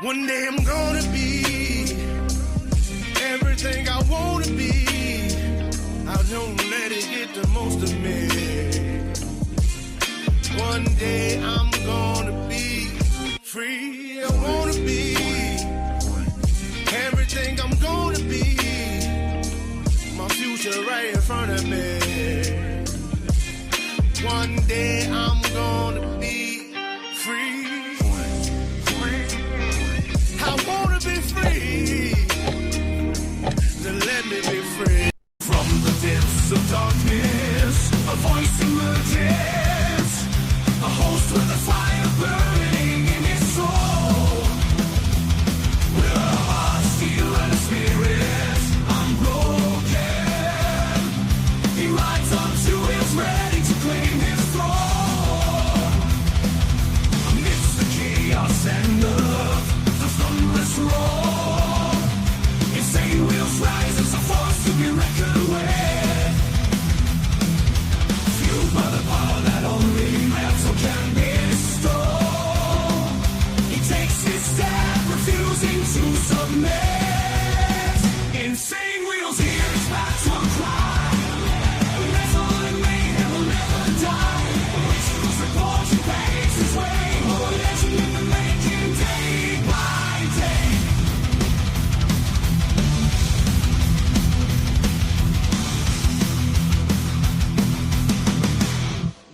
One day I'm gonna be everything I wanna be. I don't let it get the most of me. One day I'm gonna be free. I wanna be everything I'm gonna be. My future right in front of me. One day I'm gonna be free. I wanna be free. Then let me be free. From the depths of darkness, a voice emerges. A host with a fire burning in his soul. With a heart, steel, and a spirit unbroken. He rides on to his ready to claim his throne. Amidst the chaos and the thunderous roar, insane wheels rise as a force to be reckoned with. Fueled by the power that only metal can bestow. He takes his step, refusing to submit. Insane wheels hear his battle cry. Metal and mayhem will never die. Rituals report and paves his way. More legend in the making, day by day.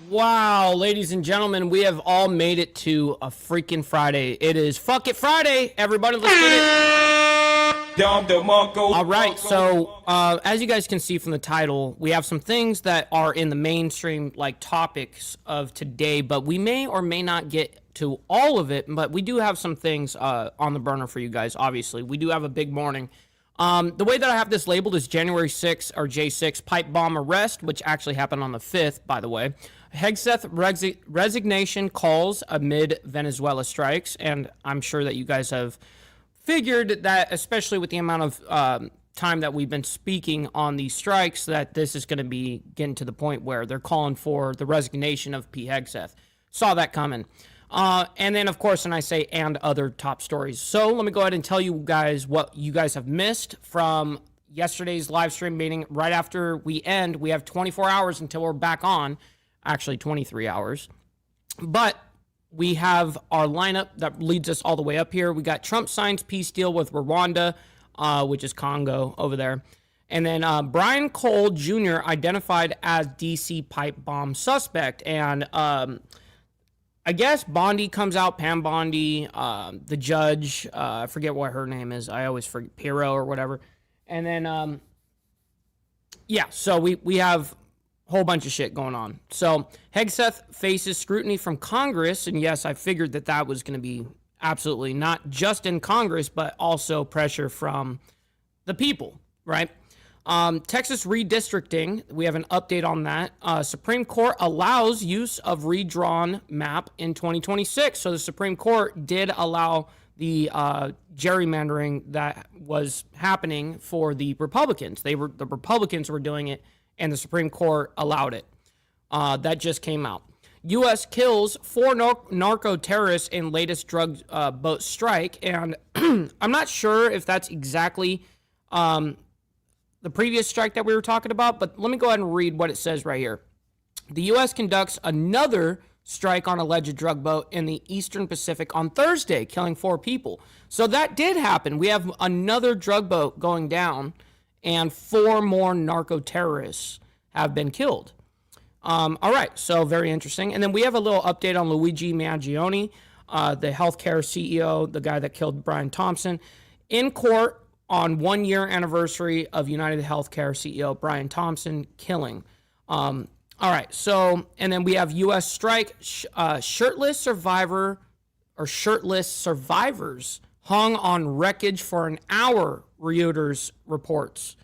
Wow, ladies and gentlemen, we have all made it to a freaking Friday. It is Fuck It Friday, everybody. Let's get it. All right, so as you guys can see from the title, we have some things that are in the mainstream like topics of today, but we may or may not get to all of it. But we do have some things on the burner for you guys. Obviously, we do have a big morning. The way that I have this labeled is January 6th or J6 pipe bomb arrest, which actually happened on the 5th, by the way. Hegseth resignation calls amid Venezuela strikes, and I'm sure that you guys have figured that, especially with the amount of time that we've been speaking on these strikes, that this is going to be getting to the point where they're calling for the resignation of P. Hegseth. Saw that coming. And then, of course, and I say and other top stories. So let me go ahead and tell you guys what you guys have missed from yesterday's live stream meeting. Right after we end, we have 24 hours until we're back on. Actually, 23 hours. But we have our lineup that leads us all the way up here. We got Trump signs peace deal with Rwanda, which is Congo over there. And then Brian Cole Jr. identified as DC pipe bomb suspect. And I guess Bondi comes out, Pam Bondi, the judge, I forget what her name is. I always forget, Pirro or whatever. And then, yeah, so we have a whole bunch of shit going on. So Hegseth faces scrutiny from Congress. And yes, I figured that that was going to be absolutely not just in Congress, but also pressure from the people, right? Texas redistricting, we have an update on that. Supreme Court allows use of redrawn map in 2026. So the Supreme Court did allow the gerrymandering that was happening for the Republicans. The Republicans were doing it, and the Supreme Court allowed it. That just came out. U.S. kills 4 narco-terrorists in latest drug boat strike. And I'm not sure if that's exactly the previous strike that we were talking about, but let me go ahead and read what it says right here. The U.S. conducts another strike on alleged drug boat in the Eastern Pacific on Thursday, killing 4 people. So that did happen. We have another drug boat going down, and 4 more narco-terrorists have been killed. All right, so very interesting. And then we have a little update on Luigi Mangione, the healthcare CEO, the guy that killed Brian Thompson, in court on 1-year anniversary of United Healthcare CEO Brian Thompson killing. All right, so, and then we have U.S. strike, shirtless survivors hung on wreckage for an hour, Reuters reports.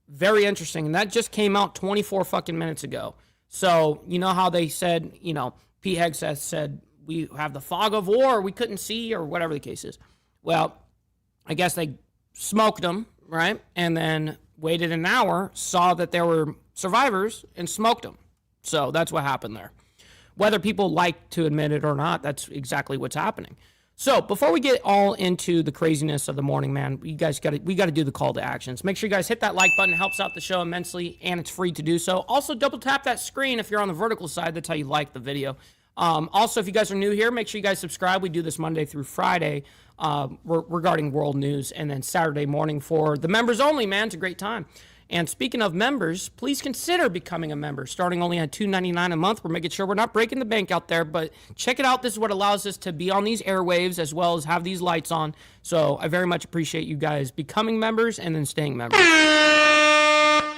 Very interesting, and that just came out 24 fucking minutes ago. So, you know how they said, you know, Pete Hegseth said, we have the fog of war, we couldn't see, or whatever the case is. Well, I guess they smoked them, right? And then waited an hour, saw that there were survivors, and smoked them. So that's what happened there. Whether people like to admit it or not, that's exactly what's happening. So before we get all into the craziness of the morning, man, we got to do the call to actions. Make sure you guys hit that like button. It helps out the show immensely, and it's free to do so. Also, double tap that screen if you're on the vertical side. That's how you like the video. Also, if you guys are new here, make sure you guys subscribe. We do this Monday through Friday regarding world news, and then Saturday morning for the members only, man. It's a great time. And speaking of members, please consider becoming a member. Starting only at $2.99 a month. We're making sure we're not breaking the bank out there, but check it out. This is what allows us to be on these airwaves as well as have these lights on. So I very much appreciate you guys becoming members and then staying members.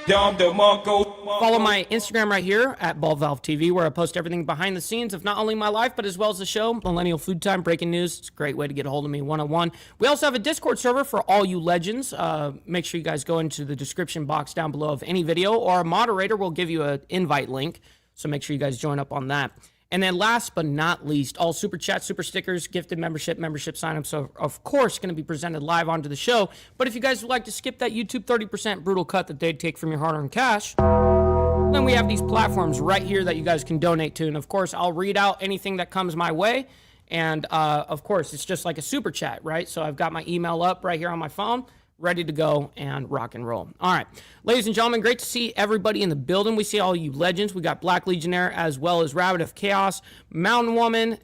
Follow my Instagram right here at BallValveTV, where I post everything behind the scenes of not only my life, but as well as the show, Millennial Food Time, breaking news. It's a great way to get a hold of me one-on-one. We also have a Discord server for all you legends. Make sure you guys go into the description box down below of any video, or a moderator will give you an invite link. So make sure you guys join up on that. And then last but not least, all super chats, super stickers, gifted membership signups are, of course, going to be presented live onto the show. But if you guys would like to skip that YouTube 30% brutal cut that they'd take from your hard-earned cash, then we have these platforms right here that you guys can donate to. And, of course, I'll read out anything that comes my way. And, of course, it's just like a super chat, right? So I've got my email up right here on my phone, ready to go and rock and roll. All right, ladies and gentlemen, great to see everybody in the building. We see all you legends. We got Black Legionnaire as well as Rabbit of Chaos, Mountain Woman.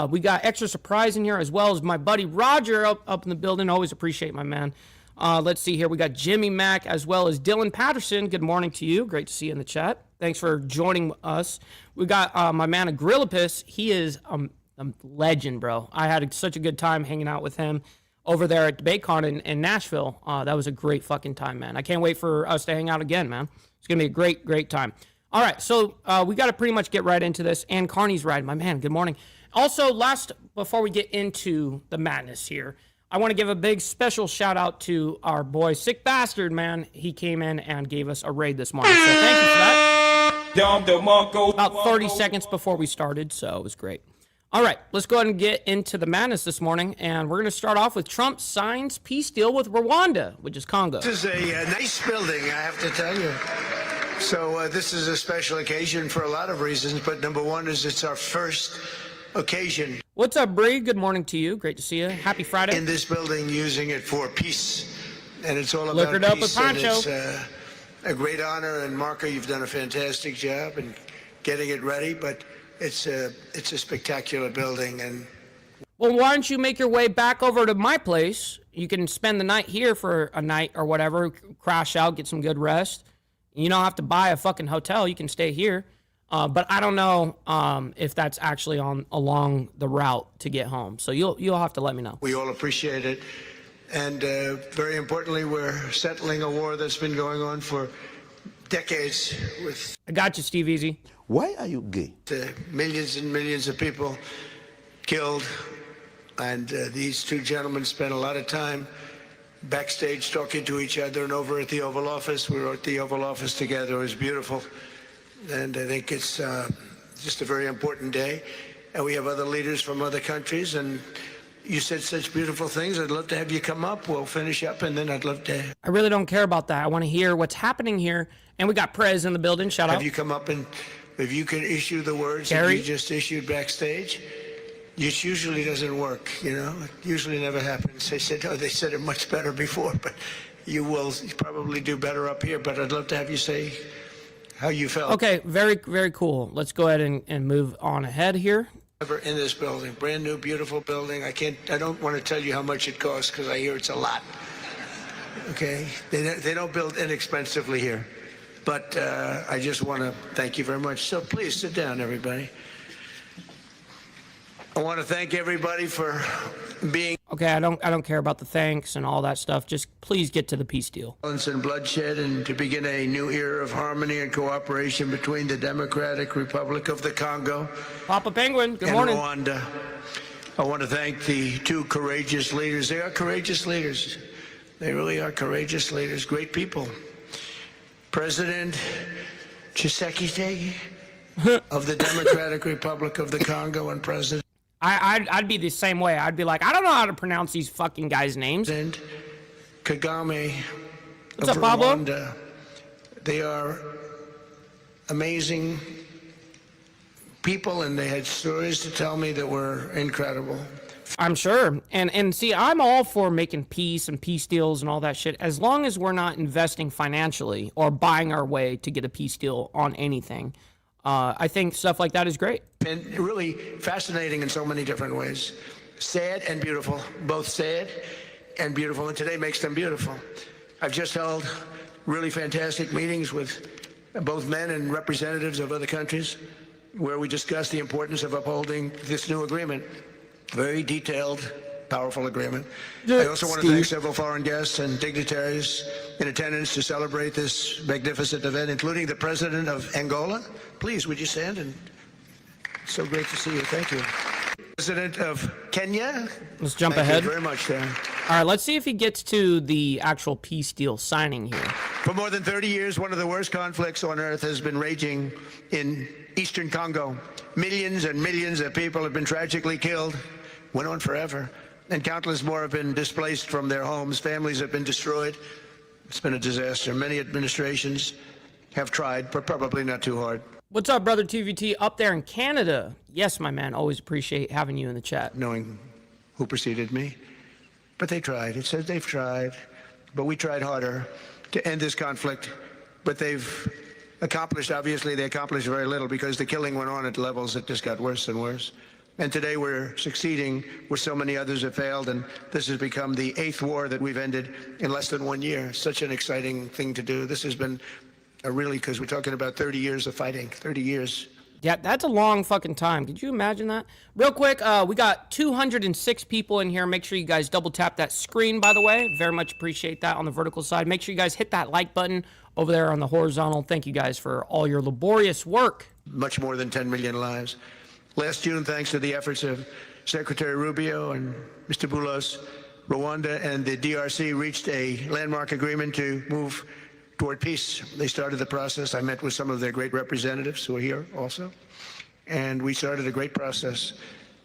We got Extra Surprise in here as well as my buddy Roger up in the building. Always appreciate my man. Let's see here. We got Jimmy Mack as well as Dylan Patterson. Good morning to you. Great to see you in the chat. Thanks for joining us. We got my man Agrillipus. He is a legend, bro. I had such a good time hanging out with him over there at DebateCon in Nashville. That was a great fucking time, man. I can't wait for us to hang out again, man. It's going to be a great, great time. All right, so we got to pretty much get right into this. And Carney's ride, my man, good morning. Also, before we get into the madness here, I want to give a big special shout out to our boy, Sick Bastard, man. He came in and gave us a raid this morning, so thank you for that. About 30 seconds before we started, so it was great. All right, let's go ahead and get into the madness this morning, and we're going to start off with Trump signs peace deal with Rwanda, which is Congo. This is a nice building, I have to tell you. So this is a special occasion for a lot of reasons, but number one is it's our first occasion. What's up, Bree? Good morning to you. Great to see you. Happy Friday. In this building, using it for peace, and it's all about Liquored up peace. with Pancho. It's a great honor, and Marco, you've done a fantastic job in getting it ready, but it's a spectacular building. And well, why don't you make your way back over to my place? You can spend the night here for a night or whatever, crash out, get some good rest. You don't have to buy a fucking hotel. You can stay here. But I don't know if that's actually along the route to get home. So you'll have to let me know. We all appreciate it. And very importantly, we're settling a war that's been going on for decades with... I got you, Steve Easy. Why are you gay? Millions and millions of people killed, and these two gentlemen spent a lot of time backstage talking to each other, and over at the Oval Office. We were at the Oval Office together. It was beautiful, and I think it's just a very important day. And we have other leaders from other countries, and you said such beautiful things. I'd love to have you come up. We'll finish up, and then I'd love to... I really don't care about that. I want to hear what's happening here. And we got Prez in the building. Shout out. Have you come up, and if you can issue the words Gary? that you just issued backstage, which usually doesn't work, you know? It usually never happens. They said it much better before, but you will probably do better up here. But I'd love to have you say how you felt. Okay, very, very cool. Let's go ahead and move on ahead here. In this building, brand new, beautiful building. I don't want to tell you how much it costs because I hear it's a lot. Okay, they don't build inexpensively here, but I just want to thank you very much. So please sit down, everybody. I want to thank everybody for being... Okay, I don't care about the thanks and all that stuff. Just please get to the peace deal. ...violence and bloodshed, and to begin a new era of harmony and cooperation between the Democratic Republic of the Congo... Papa Penguin, good morning. ...and Rwanda. I want to thank the two courageous leaders. They are courageous leaders. They really are courageous leaders, great people. President Tshisekedi of the Democratic Republic of the Congo, and President... I'd be the same way. I'd be like, I don't know how to pronounce these fucking guys' names. And Kagame What's of up, Pablo? Rwanda. They are amazing people, and they had stories to tell me that were incredible. I'm sure. And see, I'm all for making peace and peace deals and all that shit, as long as we're not investing financially or buying our way to get a peace deal on anything. I think stuff like that is great. And really fascinating in so many different ways. Sad and beautiful, both sad and beautiful, and today makes them beautiful. I've just held really fantastic meetings with both men and representatives of other countries where we discussed the importance of upholding this new agreement. Very detailed, powerful agreement. I also want to thank several foreign guests and dignitaries in attendance to celebrate this magnificent event, including the president of Angola. Please, would you stand? And so great to see you. Thank you. President of Kenya. Let's jump Thank ahead. you very much, Dan. All right, let's see if he gets to the actual peace deal signing here. For more than 30 years, one of the worst conflicts on earth has been raging in eastern Congo. Millions and millions of people have been tragically killed, went on forever, and countless more have been displaced from their homes. Families have been destroyed. It's been a disaster. Many administrations have tried, but probably not too hard. What's up, brother TVT up there in Canada? Yes, my man. Always appreciate having you in the chat. Knowing who preceded me. But they tried. It says they've tried. But we tried harder to end this conflict. But they've accomplished, obviously, they accomplished very little because the killing went on at levels that just got worse and worse. And today we're succeeding where so many others have failed. And this has become the 8th war that we've ended in less than 1 year. Such an exciting thing to do. This has been really, because we're talking about 30 years of fighting, 30 years. Yeah, that's a long fucking time. Could you imagine that? Real quick, we got 206 people in here. Make sure you guys double tap that screen, by the way. Very much appreciate that on the vertical side. Make sure you guys hit that like button over there on the horizontal. Thank you guys for all your laborious work. Much more than 10 million lives. Last June, thanks to the efforts of Secretary Rubio and Mr. Boulos, Rwanda and the DRC reached a landmark agreement to move toward peace. They started the process. I met with some of their great representatives who are here also, and we started a great process.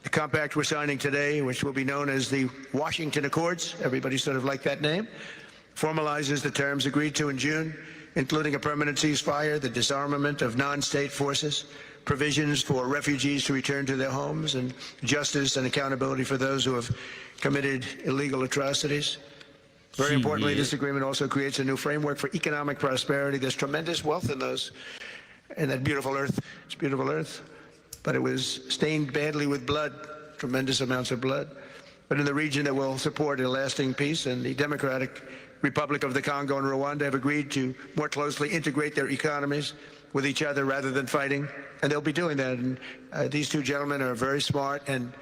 The compact we're signing today, which will be known as the Washington Accords, everybody sort of liked that name, formalizes the terms agreed to in June, including a permanent ceasefire, the disarmament of non-state forces, provisions for refugees to return to their homes, and justice and accountability for those who have committed illegal atrocities. Very importantly, this agreement also creates a new framework for economic prosperity. There's tremendous wealth in that beautiful earth. It's beautiful earth, but it was stained badly with blood, tremendous amounts of blood. But in the region that will support a lasting peace, and the Democratic Republic of the Congo and Rwanda have agreed to more closely integrate their economies with each other rather than fighting, and they'll be doing that. And these two gentlemen are very smart, and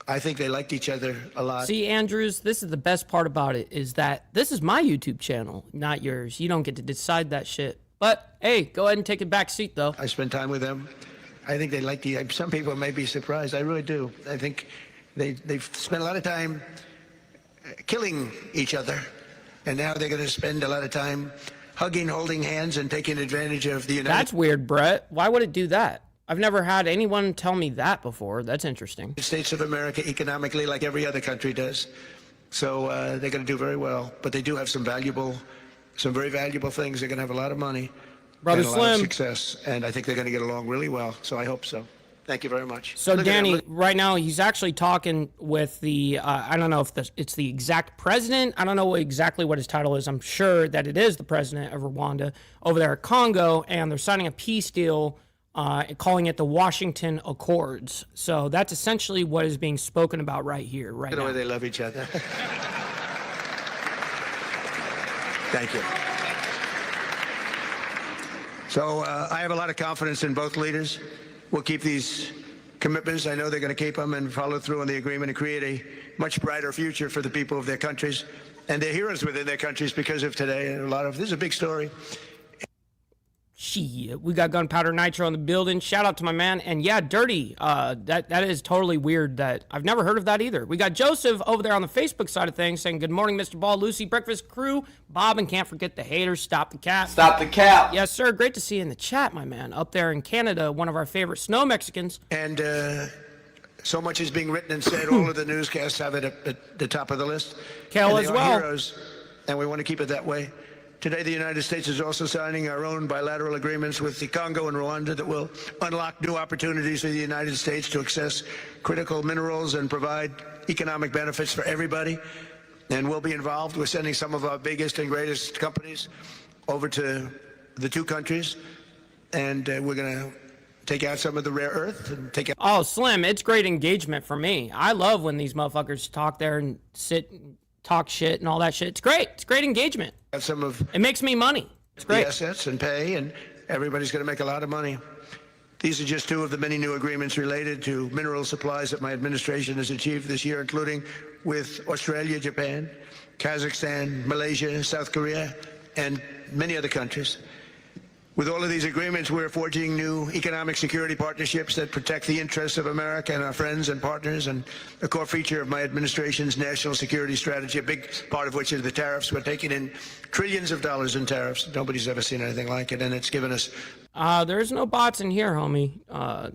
I think they liked each other a lot. See, Andrews, this is the best part about it, is that this is my YouTube channel, not yours. You don't get to decide that shit. But, hey, go ahead and take a back seat, though. I spent time with them. I think they like some people may be surprised. I really do. I think they've spent a lot of time killing each other, and now they're going to spend a lot of time hugging, holding hands, and taking advantage of the That's weird, Brett. Why would it do that? I've never had anyone tell me that before. That's interesting. States of America economically, like every other country does. So they're going to do very well. But they do have some very valuable things. They're going to have a lot of money. Brother and a Slim. lot of success. And I think they're going to get along really well. So I hope so. Thank you very much. So, Danny, right now he's actually talking with the, I don't know if it's the exact president. I don't know exactly what his title is. I'm sure that it is the president of Rwanda over there at Congo. And they're signing a peace deal, calling it the Washington Accords. So that's essentially what is being spoken about right here, right now. The way they love each other. Thank you. So I have a lot of confidence in both leaders. We'll keep these commitments. I know they're going to keep them and follow through on the agreement and create a much brighter future for the people of their countries. And they're heroes within their countries because of today. And this is a big story. Shit, we got Gunpowder Nitro in the building. Shout out to my man. And yeah, Dirty, that is totally weird. That I've never heard of that either. We got Joseph over there on the Facebook side of things saying, good morning, Mr. Ball, Lucy, Breakfast Crew, Bob, and can't forget the haters. Stop the cap. Stop the cap. Yes, sir. Great to see you in the chat, my man. Up there in Canada, one of our favorite snow Mexicans. And so much is being written and said. All of the newscasts have it at the top of the list. Kel and as are well. Heroes, and we want to keep it that way. Today, the United States is also signing our own bilateral agreements with the Congo and Rwanda that will unlock new opportunities for the United States to access critical minerals and provide economic benefits for everybody. And we'll be involved. We're sending some of our biggest and greatest companies over to the two countries, and we're going to take out some of the rare earth and take out. Oh, Slim, it's great engagement for me. I love when these motherfuckers talk there and sit and talk shit and all that shit. It's great. It's great engagement. Some of it makes me money. It's great. The assets and pay, and everybody's going to make a lot of money. These are just two of the many new agreements related to mineral supplies that my administration has achieved this year, including with Australia, Japan, Kazakhstan, Malaysia, South Korea, and many other countries. With all of these agreements, we're forging new economic security partnerships that protect the interests of America and our friends and partners, and a core feature of my administration's national security strategy, a big part of which is the tariffs. We're taking in trillions of dollars in tariffs. Nobody's ever seen anything like it, and it's given us... There's no bots in here, homie.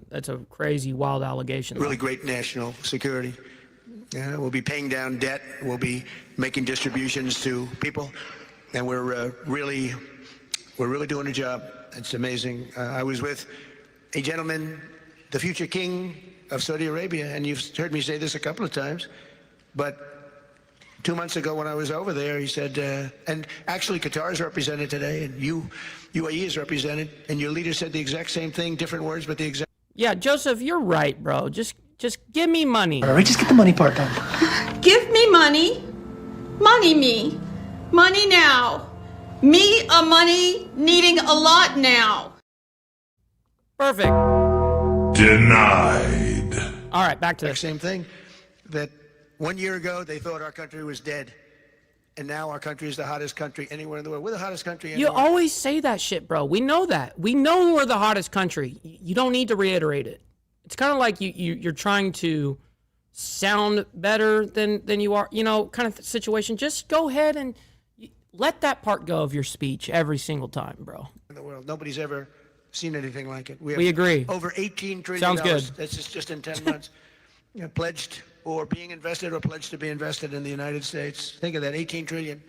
That's a crazy, wild allegation. Really great national security. Yeah, we'll be paying down debt. We'll be making distributions to people, and we're really doing a job. It's amazing. I was with a gentleman, the future king of Saudi Arabia, and you've heard me say this a couple of times, but 2 months ago when I was over there, he said, and actually Qatar is represented today, and UAE is represented, and your leader said the exact same thing, different words, but the exact... Yeah, Joseph, you're right, bro. Just give me money. All right, just get the money part done. Give me money. Money me. Money now. Me a money needing a lot now. Perfect. Denied. All right, back to the same thing. That 1 year ago they thought our country was dead, and now our country is the hottest country anywhere in the world. We're the hottest country anywhere. You always say that shit, bro. We know that. We know we're the hottest country. You don't need to reiterate it. It's kind of like you're trying to sound better than you are, kind of situation. Just go ahead and let that part go of your speech every single time, bro. In the world, nobody's ever seen anything like it. We agree. Over $18 trillion. Sounds good. That's just in 10 months. Pledged or being invested or pledged to be invested in the United States. Think of that, $18 trillion,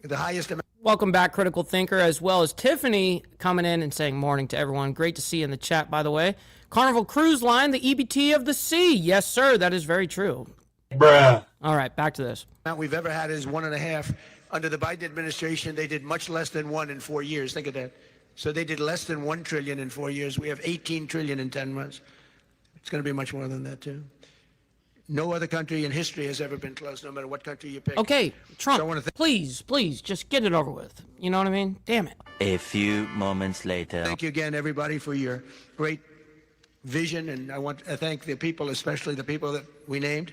the highest amount. Welcome back, Critical Thinker, as well as Tiffany coming in and saying morning to everyone. Great to see you in the chat, by the way. Carnival Cruise Line, the EBT of the sea. Yes, sir, that is very true. Bruh. All right, back to this. The amount we've ever had is 1.5. Under the Biden administration, they did much less than 1 in 4 years. Think of that. So they did less than $1 trillion in 4 years. We have $18 trillion in 10 months. It's going to be much more than that, too. No other country in history has ever been close, no matter what country you pick. Okay, Trump, So please, just get it over with. You know what I mean? Damn it. A few moments later. Thank you again, everybody, for your great vision, and I want to thank the people, especially the people that we named.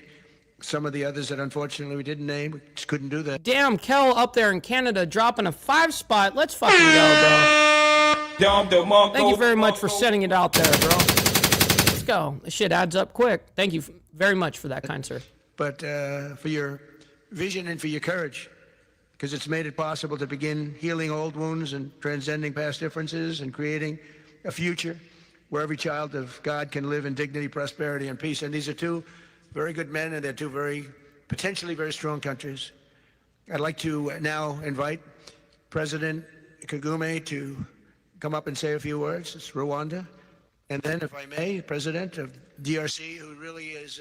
Some of the others that unfortunately we didn't name, we just couldn't do that. Damn, Kel up there in Canada dropping a 5 spot. Let's fucking go, bro. Thank you very much for sending it out there, bro. Let's go. This shit adds up quick. Thank you very much for that, kind sir. But for your vision and for your courage, because it's made it possible to begin healing old wounds and transcending past differences and creating a future where every child of God can live in dignity, prosperity, and peace. And these are two very good men, and they're two potentially very strong countries. I'd like to now invite President Kagame to come up and say a few words. It's Rwanda. And then, if I may, President of DRC, who really is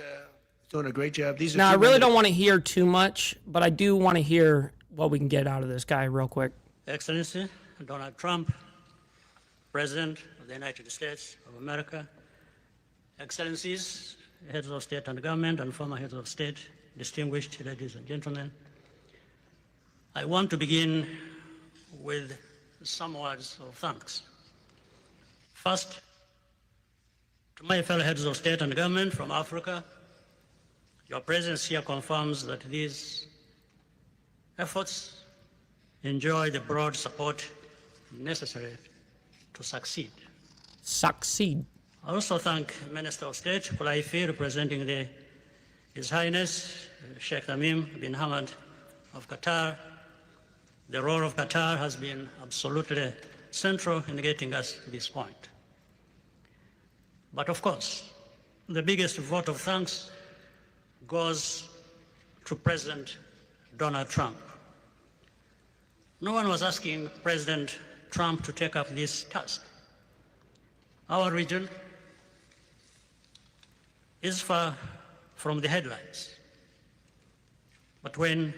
doing a great job. These are now, I really don't want to hear too much, but I do want to hear what we can get out of this guy real quick. Excellency Donald Trump, President of the United States of America, Excellencies, heads of state and government and former heads of state, distinguished ladies and gentlemen, I want to begin with some words of thanks. First, to my fellow heads of state and government from Africa, your presence here confirms that these efforts enjoy the broad support necessary to succeed. Succeed. I also thank Minister of State Kulaifi, representing His Highness Sheikh Tamim bin Hamad of Qatar. The role of Qatar has been absolutely central in getting us to this point. But of course, the biggest vote of thanks goes to President Donald Trump. No one was asking President Trump to take up this task. Our region is far from the headlines. But when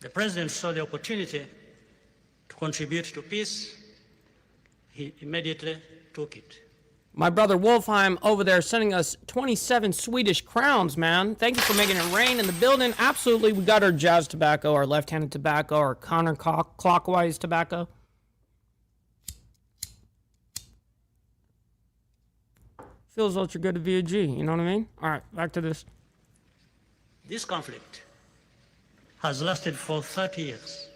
the president saw the opportunity to contribute to peace, he immediately took it. My brother Wolfheim over there sending us 27 Swedish crowns, man. Thank you for making it rain in the building. Absolutely, we got our jazz tobacco, our left-handed tobacco, our counterclockwise tobacco. Feels ultra good to be a G, you know what I mean? All right, back to this. This conflict has lasted for 30 years.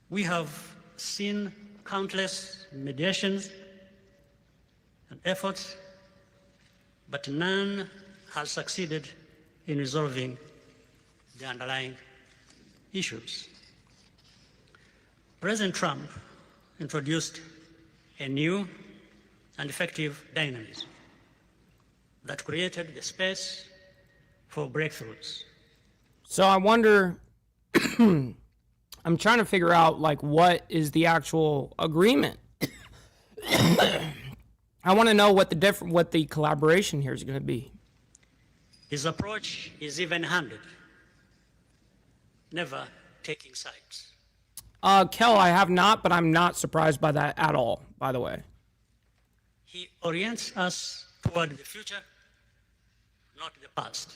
We have seen countless mediations and efforts, but none has succeeded in resolving the underlying issues. President Trump introduced a new and effective dynamism that created the space for breakthroughs. So I wonder, I'm trying to figure out, like, what is the actual agreement? I want to know what the collaboration here is going to be. His approach is even-handed, never taking sides. Kel, I have not, but I'm not surprised by that at all, by the way. He orients us toward the future, not the past,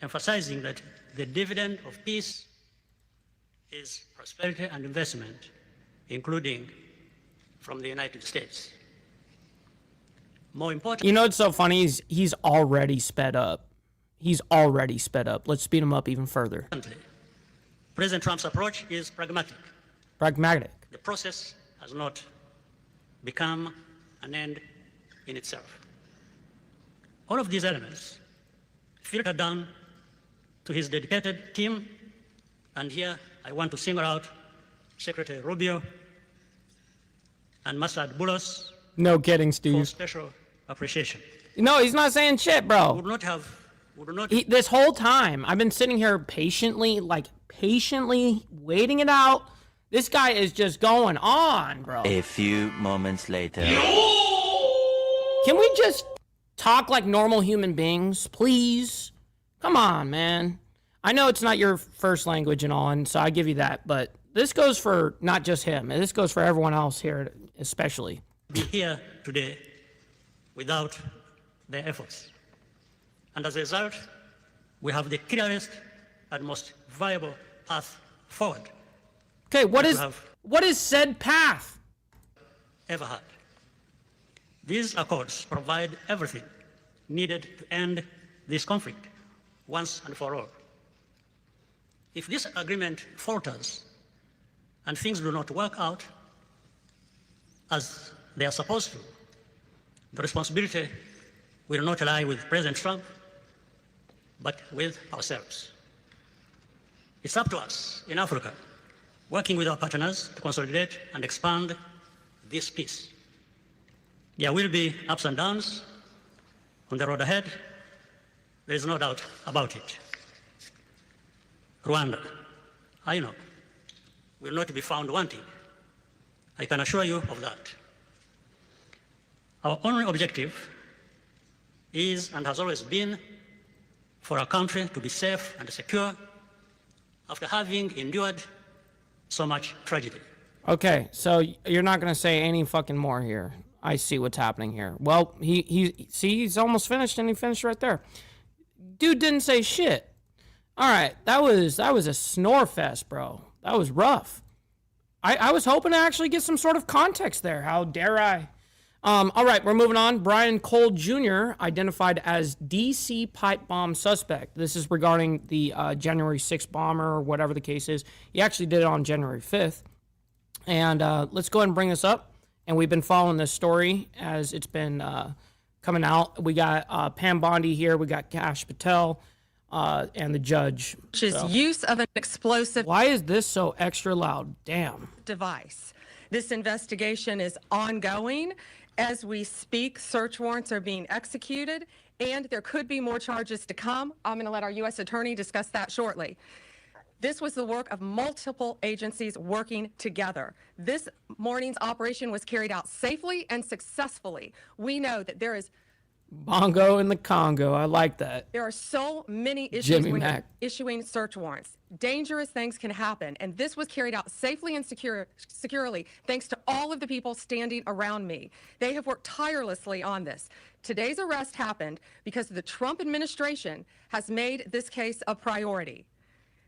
emphasizing that the dividend of peace is prosperity and investment, including from the United States. More important, You know what's so funny? He's already sped up. He's already sped up. Let's speed him up even further. President Trump's approach is pragmatic. Pragmatic. The process has not become an end in itself. All of these elements filter down to his dedicated team, and here I want to single out Secretary Rubio and Masad Boulos No kidding, for Steve. special appreciation. No, he's not saying shit, bro. Would not This whole time, I've been sitting here patiently waiting it out. This guy is just going on, bro. A few moments later. Can we just talk like normal human beings, please? Come on, man. I know it's not your first language and all, and so I give you that, but this goes for not just him. This goes for everyone else here, especially. be here today without their efforts. And as a result, we have the clearest and most viable path forward Okay, what is said path? ever had. These accords provide everything needed to end this conflict once and for all. If this agreement falters and things do not work out as they are supposed to, the responsibility will not lie with President Trump, but with ourselves. It's up to us in Africa, working with our partners to consolidate and expand this peace. There will be ups and downs on the road ahead. There is no doubt about it. Rwanda, I know, will not be found wanting. I can assure you of that. Our only objective is and has always been for our country to be safe and secure after having endured so much tragedy. Okay, so you're not going to say any fucking more here. I see what's happening here. Well, he's almost finished, and he finished right there. Dude didn't say shit. All right, that was a snore fest, bro. That was rough. I was hoping to actually get some sort of context there. How dare I? All right, we're moving on. Brian Cole Jr. identified as DC pipe bomb suspect. This is regarding the January 6th bomber or whatever the case is. He actually did it on January 5th. And let's go ahead and bring this up. And we've been following this story as it's been coming out. We got Pam Bondi here. We got Kash Patel and the judge. Which is use of an explosive Why is this so extra loud? Damn. device. This investigation is ongoing. As we speak, search warrants are being executed, and there could be more charges to come. I'm going to let our U.S. attorney discuss that shortly. This was the work of multiple agencies working together. This morning's operation was carried out safely and successfully. We know that there is Bongo in the Congo. I like that. There are so many issues Jimmy when Mac. issuing search warrants. Dangerous things can happen, and this was carried out safely and securely thanks to all of the people standing around me. They have worked tirelessly on this. Today's arrest happened because the Trump administration has made this case a priority.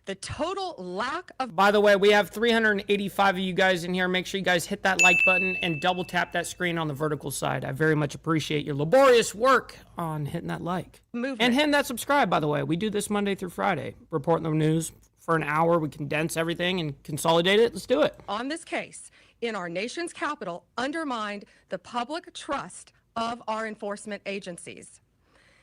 The total lack of... By the way, we have 385 of you guys in here. Make sure you guys hit that like button and double tap that screen on the vertical side. I very much appreciate your laborious work on hitting that like. Movement. And hitting that subscribe, by the way. We do this Monday through Friday. Reporting the news for an hour. We condense everything and consolidate it. Let's do it. On this case, in our nation's capital, undermined the public trust of our enforcement agencies.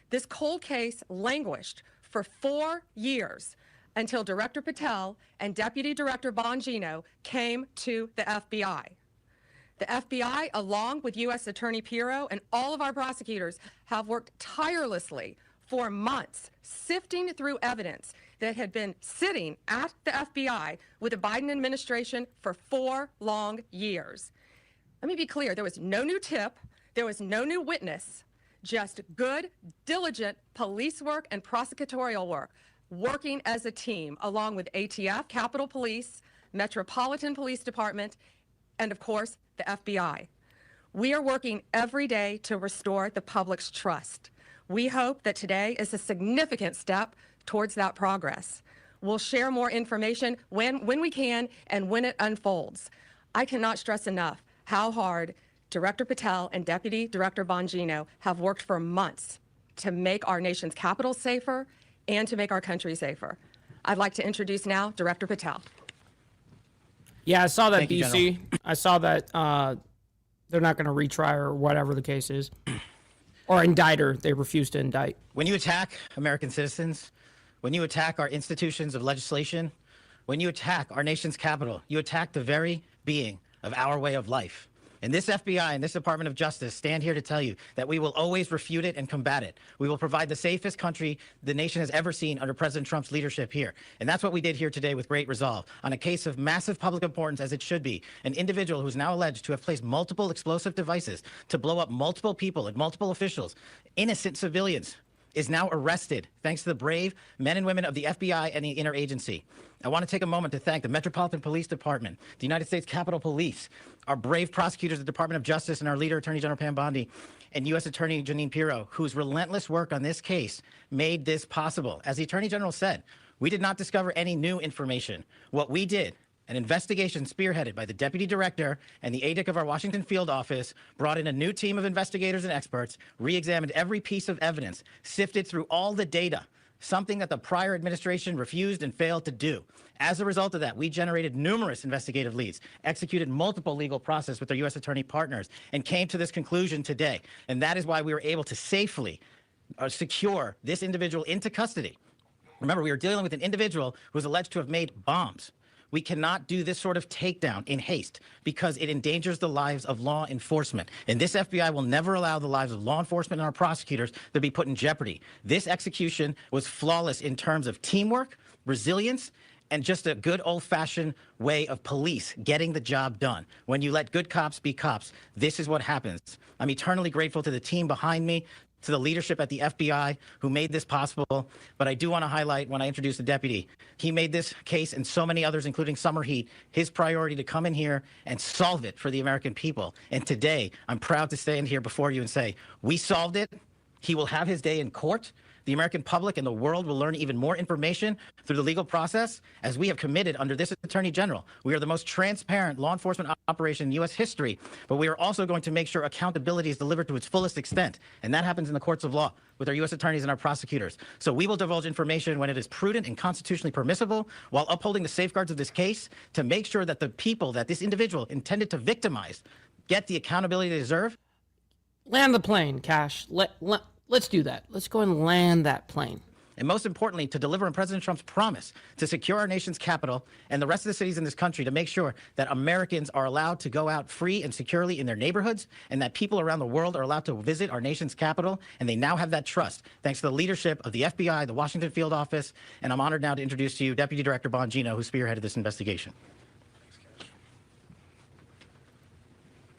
This cold case languished for 4 years until Director Patel and Deputy Director Bongino came to the FBI. The FBI, along with U.S. Attorney Pirro and all of our prosecutors, have worked tirelessly for months, sifting through evidence that had been sitting at the FBI with the Biden administration for 4 long years. Let me be clear, there was no new tip, there was no new witness, just good, diligent police work and prosecutorial work, working as a team along with ATF, Capitol Police, Metropolitan Police Department, and of course, the FBI. We are working every day to restore the public's trust. We hope that today is a significant step towards that progress. We'll share more information when we can and when it unfolds. I cannot stress enough how hard Director Patel and Deputy Director Bongino have worked for months to make our nation's capital safer and to make our country safer. I'd like to introduce now Director Patel. Yeah, I saw that, Thank you, BC. General. I saw that they're not going to retry her or whatever the case is. Or indict her. They refuse to indict. When you attack American citizens, when you attack our institutions of legislation, when you attack our nation's capital, you attack the very being of our way of life. And this FBI and this Department of Justice stand here to tell you that we will always refute it and combat it. We will provide the safest country the nation has ever seen under President Trump's leadership here. And that's what we did here today with great resolve on a case of massive public importance, as it should be. An individual who's now alleged to have placed multiple explosive devices to blow up multiple people and multiple officials, innocent civilians, is now arrested thanks to the brave men and women of the FBI and the interagency. I want to take a moment to thank the Metropolitan Police Department, the United States Capitol Police, our brave prosecutors, the Department of Justice, and our leader, Attorney General Pam Bondi, and U.S. Attorney Janine Pirro, whose relentless work on this case made this possible. As the Attorney General said, we did not discover any new information. What we did, an investigation spearheaded by the Deputy Director and the ADIC of our Washington field office, brought in a new team of investigators and experts, re-examined every piece of evidence, sifted through all the data, something that the prior administration refused and failed to do. As a result of that, we generated numerous investigative leads, executed multiple legal process with our U.S. attorney partners, and came to this conclusion today. And that is why we were able to safely secure this individual into custody. Remember, we were dealing with an individual who was alleged to have made bombs. We cannot do this sort of takedown in haste because it endangers the lives of law enforcement. And this FBI will never allow the lives of law enforcement and our prosecutors to be put in jeopardy. This execution was flawless in terms of teamwork, resilience, and just a good old-fashioned way of police getting the job done. When you let good cops be cops, this is what happens. I'm eternally grateful to the team behind me, to the leadership at the FBI who made this possible. But I do want to highlight, when I introduce the deputy, he made this case and so many others, including Summer Heat, his priority to come in here and solve it for the American people. And today, I'm proud to stand here before you and say, we solved it. He will have his day in court. The American public and the world will learn even more information through the legal process, as we have committed under this Attorney General. We are the most transparent law enforcement operation in U.S. history, but we are also going to make sure accountability is delivered to its fullest extent, and that happens in the courts of law with our U.S. attorneys and our prosecutors. So we will divulge information when it is prudent and constitutionally permissible, while upholding the safeguards of this case to make sure that the people that this individual intended to victimize get the accountability they deserve. Land the plane, Cash. Let's do that. Let's go and land that plane. and most importantly, to deliver on President Trump's promise to secure our nation's capital and the rest of the cities in this country to make sure that Americans are allowed to go out free and securely in their neighborhoods, and that people around the world are allowed to visit our nation's capital, and they now have that trust thanks to the leadership of the FBI, the Washington Field Office, and I'm honored now to introduce to you Deputy Director Bongino, who spearheaded this investigation.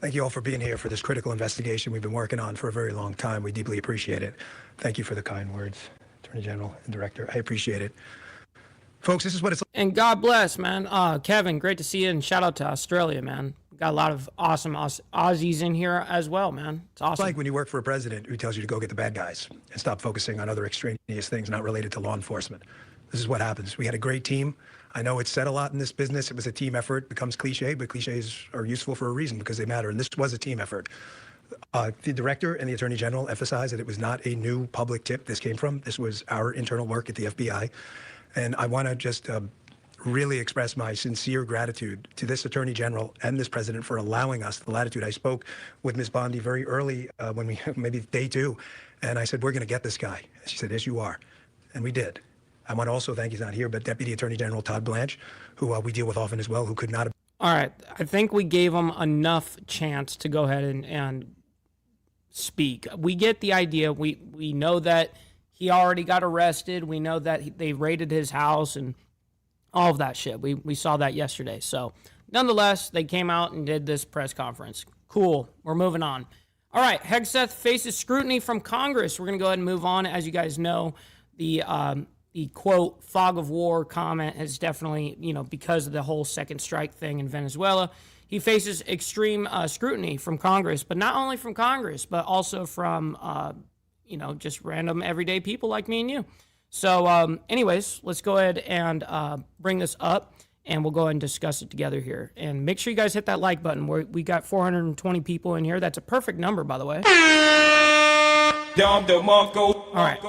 Thank you all for being here for this critical investigation we've been working on for a very long time. We deeply appreciate it. Thank you for the kind words, Attorney General and Director. I appreciate it. Folks, this is what it's like. And God bless, man. Kevin, great to see you, and shout out to Australia, man. Got a lot of awesome Aussies in here as well, man. It's awesome. It's like when you work for a president who tells you to go get the bad guys and stop focusing on other extraneous things not related to law enforcement. This is what happens. We had a great team. I know it's said a lot in this business. It was a team effort. It becomes cliche, but cliches are useful for a reason because they matter. And this was a team effort. The director and the attorney general emphasized that it was not a new public tip this came from. This was our internal work at the FBI. And I want to just really express my sincere gratitude to this attorney general and this president for allowing us the latitude. I spoke with Ms. Bondi very early when we, maybe day 2, and I said, we're going to get this guy. She said, yes, you are. And we did. I want to also thank, he's not here, but Deputy Attorney General Todd Blanche, who we deal with often as well, who could not have. All right. I think we gave him enough chance to go ahead and speak. We get the idea. We know that he already got arrested. We know that they raided his house and all of that shit. We saw that yesterday. So nonetheless, they came out and did this press conference. Cool. We're moving on. All right. Hegseth faces scrutiny from Congress. We're going to go ahead and move on. As you guys know, the quote fog of war comment has definitely, because of the whole second strike thing in Venezuela, he faces extreme scrutiny from Congress, but not only from Congress, but also from, just random everyday people like me and you. So anyways, let's go ahead and bring this up and we'll go ahead and discuss it together here. And make sure you guys hit that like button. We got 420 people in here. That's a perfect number, by the way. All right.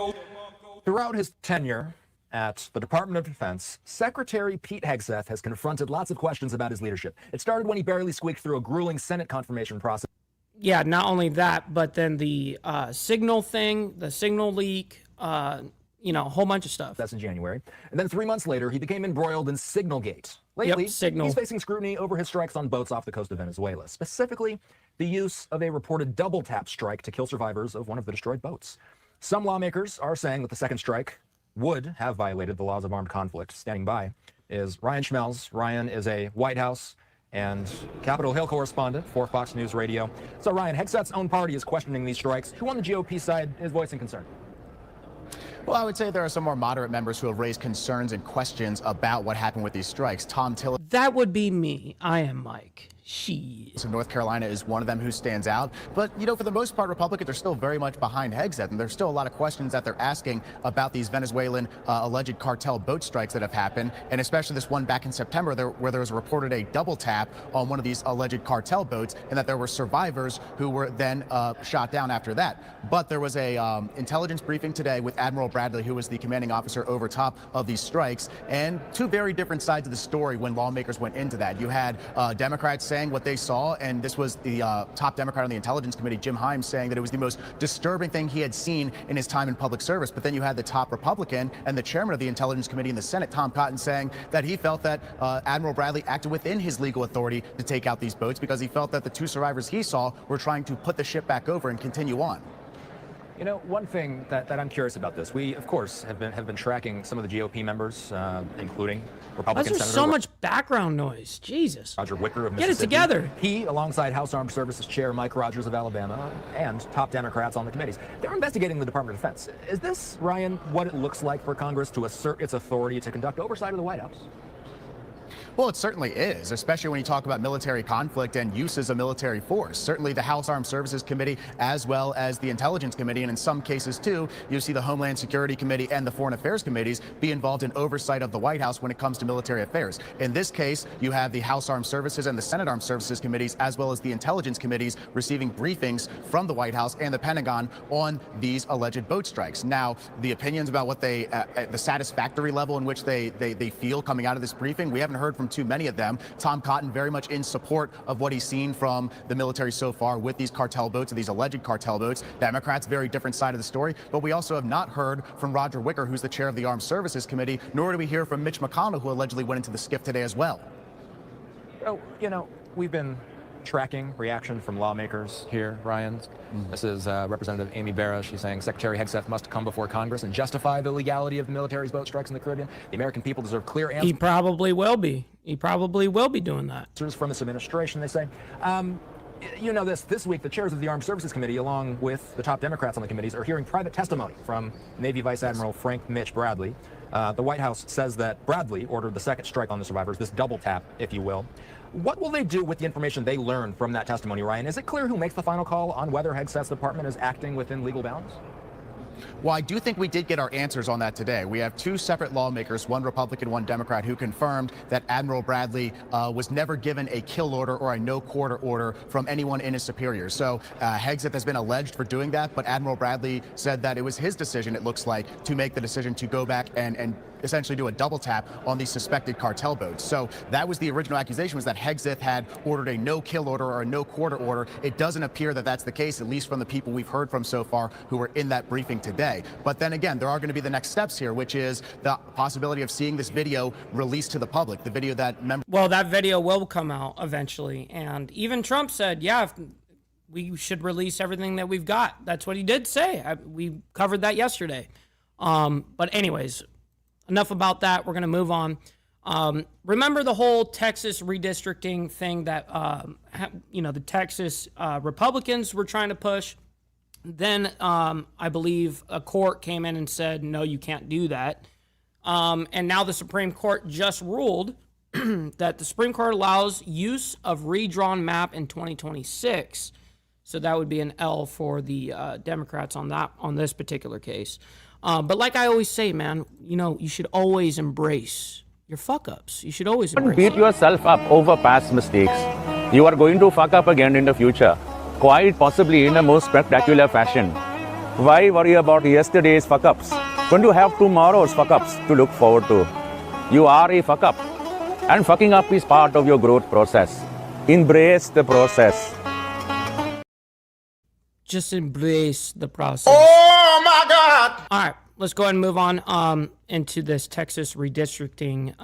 Throughout his tenure at the Department of Defense, Secretary Pete Hegseth has confronted lots of questions about his leadership. It started when he barely squeaked through a grueling Senate confirmation process. Yeah, not only that, but then the signal thing, the signal leak, a whole bunch of stuff. That's in January. And then 3 months later, he became embroiled in Signalgate. Lately, he's facing scrutiny over his strikes on boats off the coast of Venezuela, specifically the use of a reported double-tap strike to kill survivors of one of the destroyed boats. Some lawmakers are saying that the second strike would have violated the laws of armed conflict. Standing by is Ryan Schmelz. Ryan is a White House and Capitol Hill correspondent for Fox News Radio. So, Ryan, Hegseth's own party is questioning these strikes. Who on the GOP side is voicing concern? Well, I would say there are some more moderate members who have raised concerns and questions about what happened with these strikes. Tom Tillis. That would be me. I am Mike. So North Carolina is one of them who stands out. But, for the most part, Republicans are still very much behind Hegseth. And there's still a lot of questions that they're asking about these Venezuelan alleged cartel boat strikes that have happened. And especially this one back in September where there was reported a double tap on one of these alleged cartel boats and that there were survivors who were then shot down after that. But there was a intelligence briefing today with Admiral Bradley, who was the commanding officer over top of these strikes. And two very different sides of the story when lawmakers went into that. You had Democrats saying what they saw, and this was the top Democrat on the Intelligence Committee, Jim Himes, saying that it was the most disturbing thing he had seen in his time in public service. But then you had the top Republican and the chairman of the Intelligence Committee in the Senate, Tom Cotton, saying that he felt that Admiral Bradley acted within his legal authority to take out these boats because he felt that the two survivors he saw were trying to put the ship back over and continue on. One thing that I'm curious about this, we, of course, have been tracking some of the GOP members, including Republican There's so much background noise. Jesus. Roger Wicker of Mississippi. Get it together. He, alongside House Armed Services Chair Mike Rogers of Alabama, and top Democrats on the committees, they're investigating the Department of Defense. Is this, Ryan, what it looks like for Congress to assert its authority to conduct oversight of the White House? Well, it certainly is, especially when you talk about military conflict and uses of military force. Certainly the House Armed Services Committee, as well as the Intelligence Committee, and in some cases, too, you see the Homeland Security Committee and the Foreign Affairs Committees be involved in oversight of the White House when it comes to military affairs. In this case, you have the House Armed Services and the Senate Armed Services Committees, as well as the Intelligence Committees, receiving briefings from the White House and the Pentagon on these alleged boat strikes. Now, the opinions about what the satisfactory level in which they feel coming out of this briefing, we haven't heard from to many of them. Tom Cotton very much in support of what he's seen from the military so far with these cartel boats, these alleged cartel boats. Democrats, very different side of the story. But we also have not heard from Roger Wicker, who's the chair of the Armed Services Committee, nor do we hear from Mitch McConnell, who allegedly went into the skiff today as well. Oh, we've been tracking reaction from lawmakers here, Ryan. This is Representative Amy Barra. She's saying Secretary Hegseth must come before Congress and justify the legality of the military's boat strikes in the Caribbean. The American people deserve clear answers. He probably will be. He probably will be doing that. From this administration, they say. This week, the chairs of the Armed Services Committee, along with the top Democrats on the committees, are hearing private testimony from Navy Vice Admiral Frank Mitch Bradley. The White House says that Bradley ordered the second strike on the survivors, this double tap, if you will. What will they do with the information they learned from that testimony, Ryan? Is it clear who makes the final call on whether Hegseth's department is acting within legal bounds? Well, I do think we did get our answers on that today. We have two separate lawmakers, one Republican, one Democrat, who confirmed that Admiral Bradley was never given a kill order or a no quarter order from anyone in his superiors. So Hegseth has been alleged for doing that, but Admiral Bradley said that it was his decision, it looks like, to make the decision to go back and essentially do a double tap on these suspected cartel boats. So that was the original accusation, was that Hegseth had ordered a no kill order or a no quarter order. It doesn't appear that that's the case, at least from the people we've heard from so far who were in that briefing today. But then again, there are going to be the next steps here, which is the possibility of seeing this video released to the public, the video that Well, that video will come out eventually. And even Trump said, yeah, we should release everything that we've got. That's what he did say. We covered that yesterday. But anyways, enough about that. We're going to move on. Remember the whole Texas redistricting thing that, the Texas Republicans were trying to push? Then I believe a court came in and said, no, you can't do that. And now the Supreme Court just ruled that the Supreme Court allows use of redrawn map in 2026. So that would be an L for the Democrats on this particular case. But like I always say, man, you should always embrace your fuck-ups. You should always embrace Don't beat yourself up over past mistakes. You are going to fuck up again in the future, quite possibly in a most spectacular fashion. Why worry about yesterday's fuck-ups when you have tomorrow's fuck-ups to look forward to? You are a fuck-up, and fucking up is part of your growth process. Embrace the process. Just embrace the process. Oh my God! All right, let's go ahead and move on into this Texas redistricting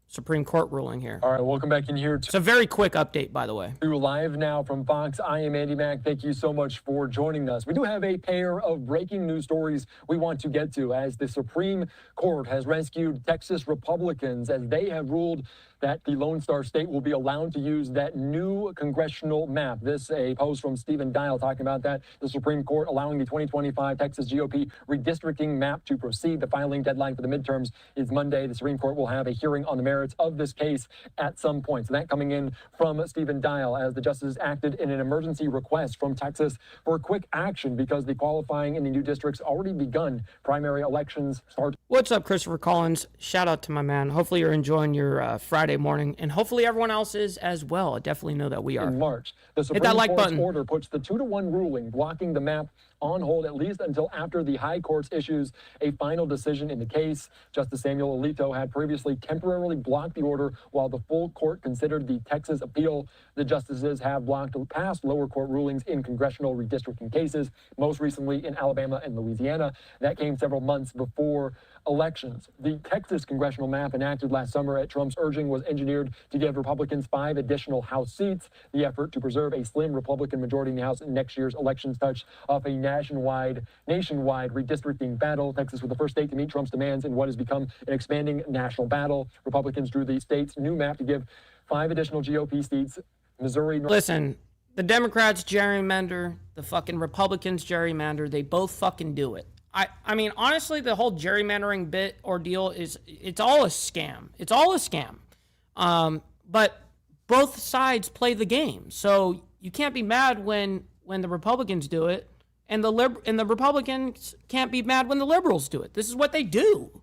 Supreme Court ruling here. All right, welcome back in here. It's a very quick update, by the way. We're live now from Fox. I am Andy Mack. Thank you so much for joining us. We do have a pair of breaking news stories we want to get to as the Supreme Court has rescued Texas Republicans as they have ruled that the Lone Star State will be allowed to use that new congressional map. This a post from Stephen Dial talking about that. The Supreme Court allowing the 2025 Texas GOP redistricting map to proceed. The filing deadline for the midterms is Monday. The Supreme Court will have a hearing on the merits of this case at some point. So that coming in from Stephen Dial as the justices acted in an emergency request from Texas for quick action because the qualifying in the new districts already begun. Primary elections start. What's up, Christopher Collins? Shout out to my man. Hopefully you're enjoying your Friday morning, and hopefully everyone else is as well. I definitely know that we are. In March, the Supreme Hit that like Court's button. order puts the 2-1 ruling blocking the map on hold at least until after the high court issues a final decision in the case. Justice Samuel Alito had previously temporarily blocked the order while the full court considered the Texas appeal. The justices have blocked past lower court rulings in congressional redistricting cases, most recently in Alabama and Louisiana. That came several months before elections. The Texas congressional map enacted last summer at Trump's urging was engineered to give Republicans 5 additional House seats. The effort to preserve a slim Republican majority in the House in next year's elections touched off a nationwide redistricting battle. Texas was the first state to meet Trump's demands in what has become an expanding national battle. Republicans drew the state's new map to give 5 additional GOP seats. Missouri. Listen, the Democrats gerrymander, the fucking Republicans gerrymander. They both fucking do it. I mean, honestly, the whole gerrymandering bit ordeal it's all a scam. It's all a scam. But both sides play the game. So you can't be mad when the Republicans do it, and the Republicans can't be mad when the liberals do it. This is what they do.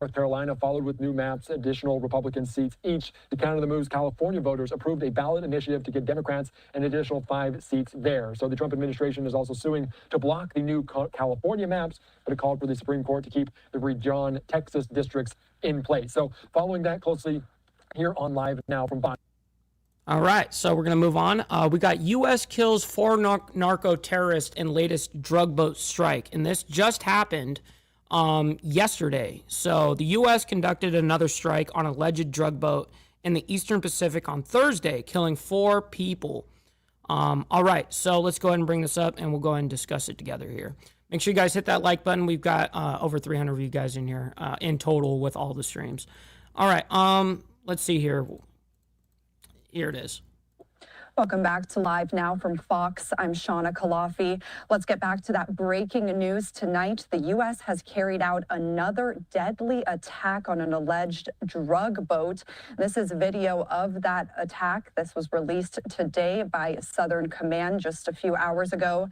North Carolina followed with new maps, additional Republican seats each. To counter the moves, California voters approved a ballot initiative to give Democrats an additional 5 seats there. So the Trump administration is also suing to block the new California maps, but it called for the Supreme Court to keep the redrawn Texas districts in place. So following that closely, here on Live Now from Fox. All right, so we're going to move on. We got U.S. kills 4 narco terrorists in latest drug boat strike, and this just happened yesterday. So the U.S. conducted another strike on an alleged drug boat in the Eastern Pacific on Thursday, killing 4 people. All right, so let's go ahead and bring this up, and we'll go ahead and discuss it together here. Make sure you guys hit that like button. We've got over 300 of you guys in here in total with all the streams. All right, let's see here. Here it is. Welcome back to Live Now from Fox. I'm Shauna Kalafi. Let's get back to that breaking news tonight. The U.S. has carried out another deadly attack on an alleged drug boat. This is video of that attack. This was released today by Southern Command just a few hours ago.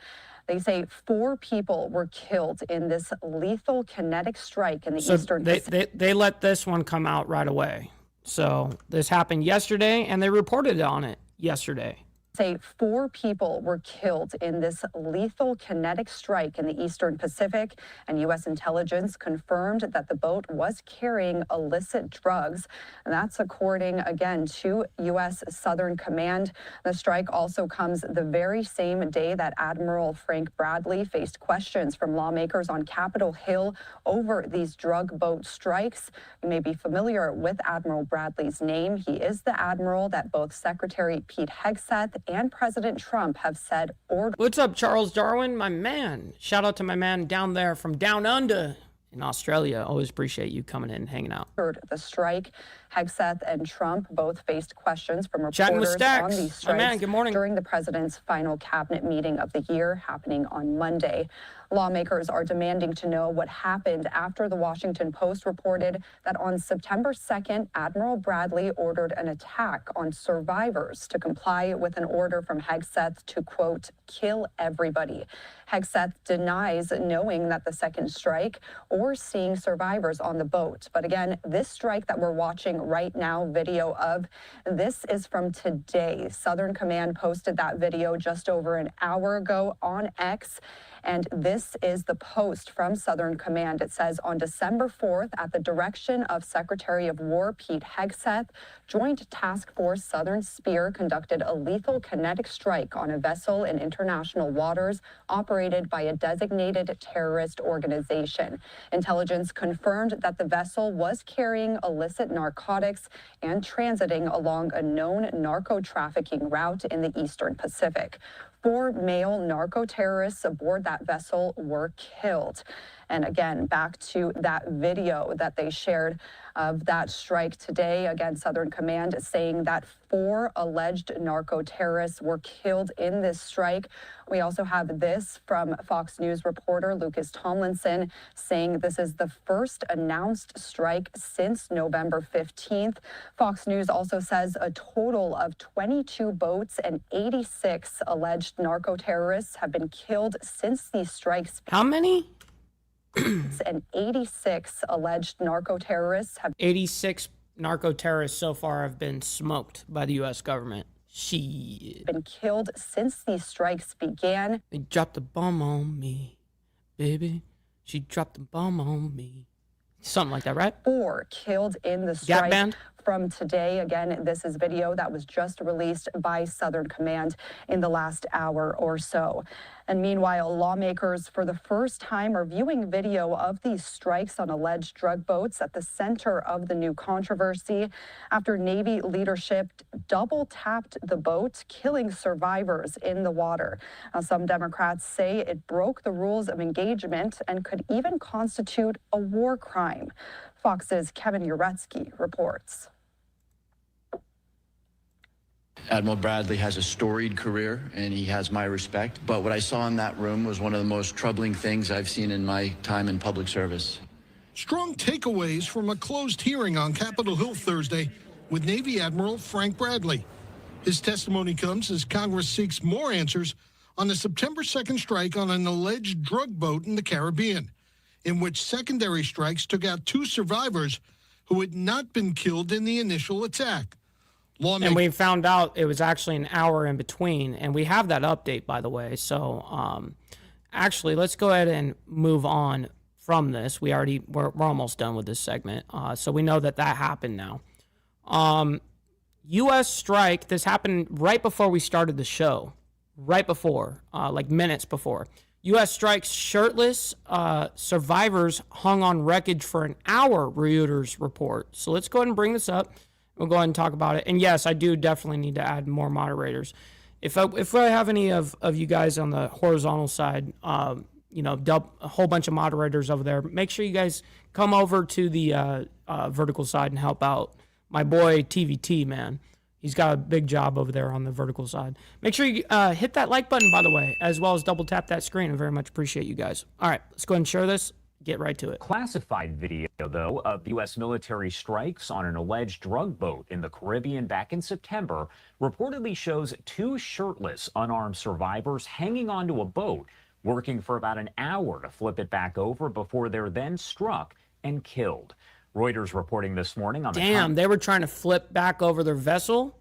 They say 4 people were killed in this lethal kinetic strike in the Eastern Pacific. They let this one come out right away. So this happened yesterday, and they reported on it yesterday. Say 4 people were killed in this lethal kinetic strike in the Eastern Pacific, and U.S. intelligence confirmed that the boat was carrying illicit drugs. And that's according, again, to U.S. Southern Command. The strike also comes the very same day that Admiral Frank Bradley faced questions from lawmakers on Capitol Hill over these drug boat strikes. You may be familiar with Admiral Bradley's name. He is the admiral that both Secretary Pete Hegseth and President Trump have said order. What's up, Charles Darwin, my man? Shout out to my man down there from down under in Australia. Always appreciate you coming in and hanging out. The strike, Hegseth and Trump both faced questions from reporters on these strikes man, good morning. During the president's final cabinet meeting of the year happening on Monday. Lawmakers are demanding to know what happened after the Washington Post reported that on September 2nd, Admiral Bradley ordered an attack on survivors to comply with an order from Hegseth to, quote, kill everybody. Hegseth denies knowing that the second strike or seeing survivors on the boat. But again, this strike that we're watching right now, video of, this is from today. Southern Command posted that video just over an hour ago on X. And this is the post from Southern Command. It says, on December 4th, at the direction of Secretary of War Pete Hegseth, Joint Task Force Southern Spear conducted a lethal kinetic strike on a vessel in international waters operated by a designated terrorist organization. Intelligence confirmed that the vessel was carrying illicit narcotics and transiting along a known narco-trafficking route in the Eastern Pacific. 4 male narco-terrorists aboard that vessel were killed. And again, back to that video that they shared of that strike today. Again, Southern Command saying that 4 alleged narco-terrorists were killed in this strike. We also have this from Fox News reporter Lucas Tomlinson saying this is the first announced strike since November 15th. Fox News also says a total of 22 boats and 86 alleged narco-terrorists have been killed since these strikes. How many? And 86 alleged narco-terrorists have... 86 narco-terrorists so far have been smoked by the U.S. government. Shit. Been killed since these strikes began. They dropped a bomb on me, baby. She dropped a bomb on me. Something like that, right? 4 killed in the strike from today. Again, this is video that was just released by Southern Command in the last hour or so. And meanwhile, lawmakers for the first time are viewing video of these strikes on alleged drug boats at the center of the new controversy after Navy leadership double-tapped the boat, killing survivors in the water. Now, some Democrats say it broke the rules of engagement and could even constitute a war crime. Fox's Kevin Uretsky reports. Admiral Bradley has a storied career, and he has my respect. But what I saw in that room was one of the most troubling things I've seen in my time in public service. Strong takeaways from a closed hearing on Capitol Hill Thursday with Navy Admiral Frank Bradley. His testimony comes as Congress seeks more answers on the September 2nd strike on an alleged drug boat in the Caribbean, in which secondary strikes took out 2 survivors who had not been killed in the initial attack. And we found out it was actually an hour in between, and we have that update, by the way. So actually, let's go ahead and move on from this. We're almost done with this segment, so we know that happened now. U.S. strike, this happened right before we started the show. Right before, like minutes before. U.S. strikes shirtless survivors hung on wreckage for an hour, Reuters report. So let's go ahead and bring this up. We'll go ahead and talk about it. And yes, I do definitely need to add more moderators. If I have any of you guys on the horizontal side, you know, a whole bunch of moderators over there, make sure you guys come over to the vertical side and help out my boy TVT, man. He's got a big job over there on the vertical side. Make sure you hit that like button, by the way, as well as double tap that screen. I very much appreciate you guys. All right, let's go ahead and share this. Get right to it. Classified video, though, of U.S. military strikes on an alleged drug boat in the Caribbean back in September reportedly shows 2 shirtless, unarmed survivors hanging onto a boat, working for about an hour to flip it back over before they're then struck and killed. Reuters reporting this morning on the... Damn, they were trying to flip back over their vessel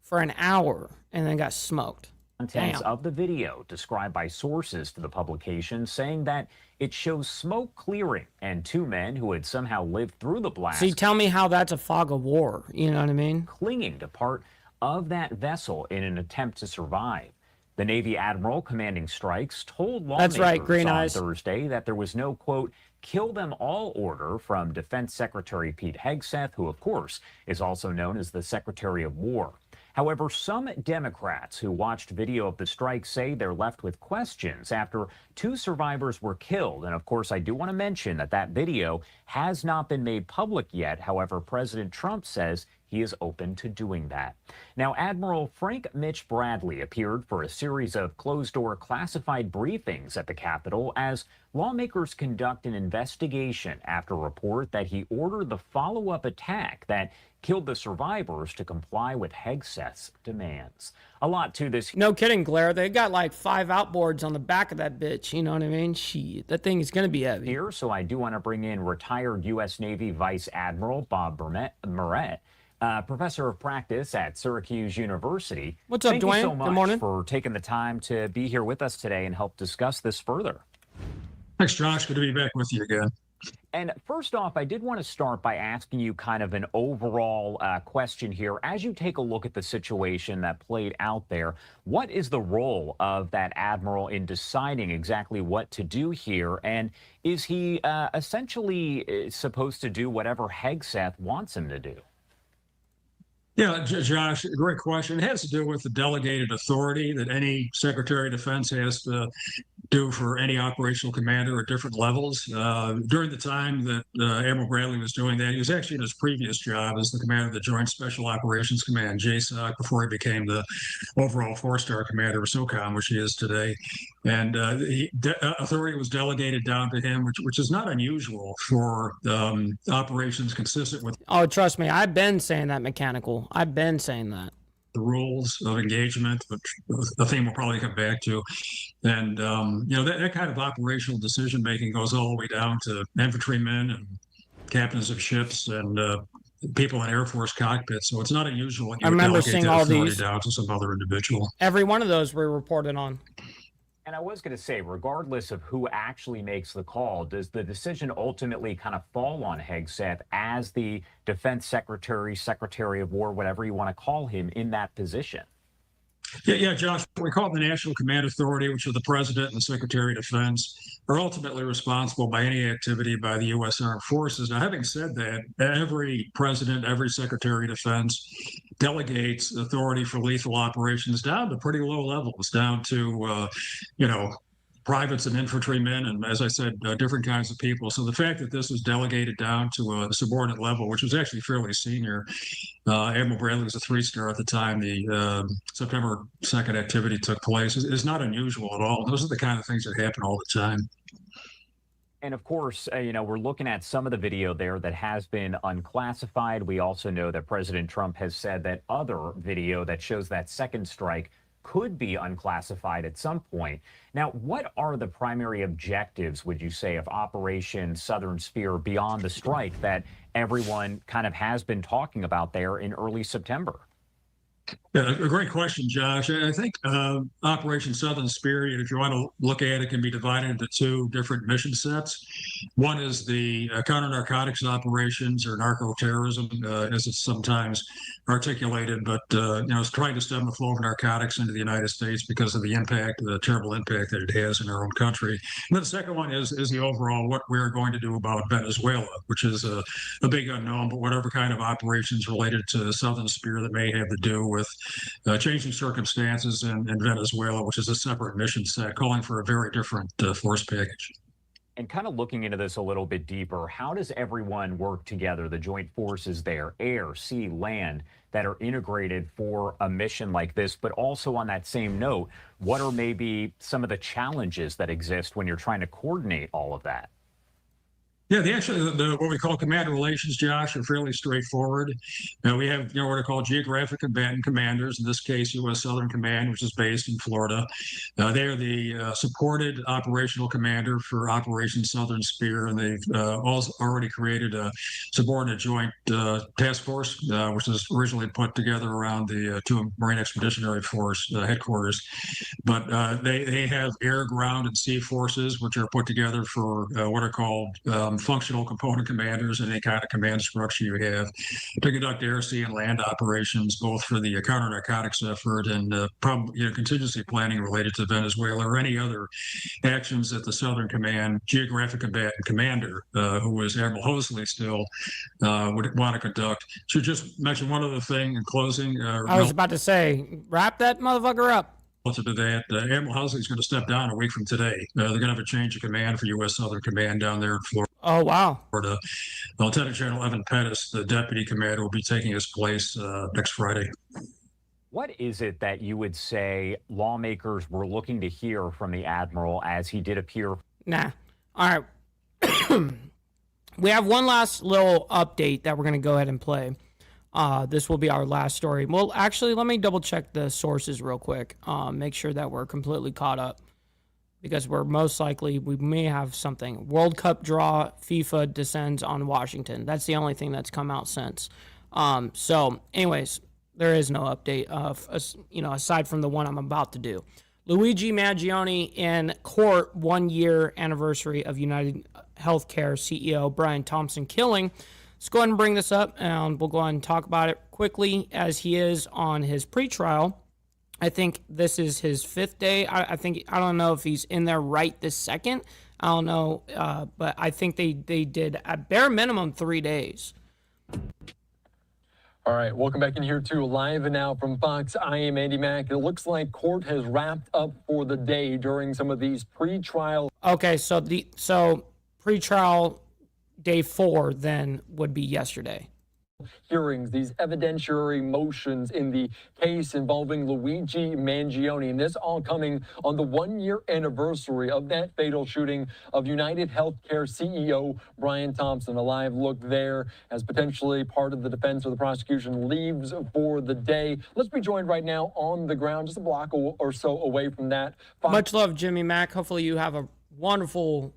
for an hour and then got smoked. Contents of the video described by sources to the publication saying that it shows smoke clearing and 2 men who had somehow lived through the blast. So you tell me how that's a fog of war, you know what I mean? Clinging to part of that vessel in an attempt to survive. The Navy admiral commanding strikes told lawmakers on Thursday that there was no, quote, kill them all order from Defense Secretary Pete Hegseth, who, of course, is also known as the Secretary of War. However, some Democrats who watched video of the strike say they're left with questions after 2 survivors were killed. And of course, I do want to mention that that video has not been made public yet. However, President Trump says he is open to doing that. Now, Admiral Frank Mitch Bradley appeared for a series of closed-door classified briefings at the Capitol as lawmakers conduct an investigation after a report that he ordered the follow-up attack that killed the survivors to comply with Hegseth's demands. A lot to this. No kidding, Blair. They got like 5 outboards on the back of that bitch. You know what I mean? Shit, that thing is going to be heavy. Here, so I do want to bring in retired U.S. Navy Vice Admiral Bob Moret, professor of practice at Syracuse University. What's up, Dwayne? Thank you so much Good morning. for taking the time to be here with us today and help discuss this further. Thanks, Josh. Good to be back with you again. And first off, I did want to start by asking you kind of an overall question here. As you take a look at the situation that played out there, what is the role of that admiral in deciding exactly what to do here? And is he essentially supposed to do whatever Hegseth wants him to do? Yeah, Josh, great question. It has to do with the delegated authority that any Secretary of Defense has to do for any operational commander at different levels. During the time that Admiral Bradley was doing that, he was actually in his previous job as the commander of the Joint Special Operations Command, JSOC, before he became the overall 4-star commander of SOCOM, which he is today. And authority was delegated down to him, which is not unusual for operations consistent with... Oh, trust me, I've been saying that, mechanical. I've been saying that. The rules of engagement, which the theme we'll probably come back to. And, you know, that kind of operational decision-making goes all the way down to infantrymen and captains of ships and people in Air Force cockpits. So it's not unusual. I remember seeing all these down to some other individual. Every one of those were reported on. And I was going to say, regardless of who actually makes the call, does the decision ultimately kind of fall on Hegseth as the defense secretary, secretary of war, whatever you want to call him, in that position? Yeah, Josh, we call it the National Command Authority, which are the President and the Secretary of Defense, are ultimately responsible by any activity by the U.S. Armed Forces. Now, having said that, every President, every Secretary of Defense delegates authority for lethal operations down to pretty low levels, down to, you know, privates and infantrymen, and as I said, different kinds of people. So the fact that this was delegated down to a subordinate level, which was actually fairly senior, Admiral Bradley was a 3-star at the time the September 2nd activity took place, is not unusual at all. Those are the kind of things that happen all the time. And of course, you know, we're looking at some of the video there that has been unclassified. We also know that President Trump has said that other video that shows that second strike could be unclassified at some point. Now, what are the primary objectives, would you say, of Operation Southern Spear beyond the strike that everyone kind of has been talking about there in early September? Yeah, a great question, Josh. I think Operation Southern Spirit, if you want to look at it, can be divided into two different mission sets. One is the counter-narcotics operations, or narco-terrorism, as it's sometimes articulated, but it's trying to stem the flow of narcotics into the United States because of the impact, the terrible impact that it has in our own country. And then the second one is the overall what we're going to do about Venezuela, which is a big unknown, but whatever kind of operations related to Southern Spirit that may have to do with changing circumstances in Venezuela, which is a separate mission set, calling for a very different force package. And kind of looking into this a little bit deeper, how does everyone work together, the joint forces there, air, sea, land, that are integrated for a mission like this? But also on that same note, what are maybe some of the challenges that exist when you're trying to coordinate all of that? Yeah, the what we call commander relations, Josh, are fairly straightforward. We have what are called geographic combatant commanders. In this case, U.S. Southern Command, which is based in Florida. They are the supported operational commander for Operation Southern Spear, and they've also already created a subordinate joint task force, which was originally put together around the 2 Marine Expeditionary Force headquarters. But they have air, ground, and sea forces, which are put together for what are called functional component commanders, and any kind of command structure you have to conduct air, sea, and land operations, both for the counter-narcotics effort and contingency planning related to Venezuela or any other actions that the Southern Command Geographic Combatant Commander, who is Admiral Hosley still, would want to conduct. Should just mention one other thing in closing. I was about to say, wrap that motherfucker up. To that, Admiral Hosley is going to step down a week from today. They're going to have a change of command for U.S. Southern Command down there in Florida. Oh, wow. Lieutenant General Evan Pettis, the deputy commander, will be taking his place next Friday. What is it that you would say lawmakers were looking to hear from the admiral as he did appear? Nah. All right. We have one last little update that we're going to go ahead and play. This will be our last story. Well, actually, let me double check the sources real quick. Make sure that we're completely caught up, because we're most likely, we may have something. World Cup draw, FIFA descends on Washington. That's the only thing that's come out since. So anyways, there is no update aside from the one I'm about to do. Luigi Mangione in court, 1 year anniversary of United Healthcare CEO Brian Thompson killing. Let's go ahead and bring this up, and we'll go ahead and talk about it quickly as he is on his pretrial. I think this is his 5th day. I don't know if he's in there right this second. I don't know, but I think they did at bare minimum 3 days. All right, welcome back in here to Live Now from Fox. I am Andy Mack. It looks like court has wrapped up for the day during some of these pretrial. Okay, so pretrial day 4 then would be yesterday. Hearings, these evidentiary motions in the case involving Luigi Mangione, and this all coming on the 1 year anniversary of that fatal shooting of United Healthcare CEO Brian Thompson. A live look there as potentially part of the defense or the prosecution leaves for the day. Let's be joined right now on the ground, just a block or so away from that. Much love, Jimmy Mack. Hopefully you have a wonderful,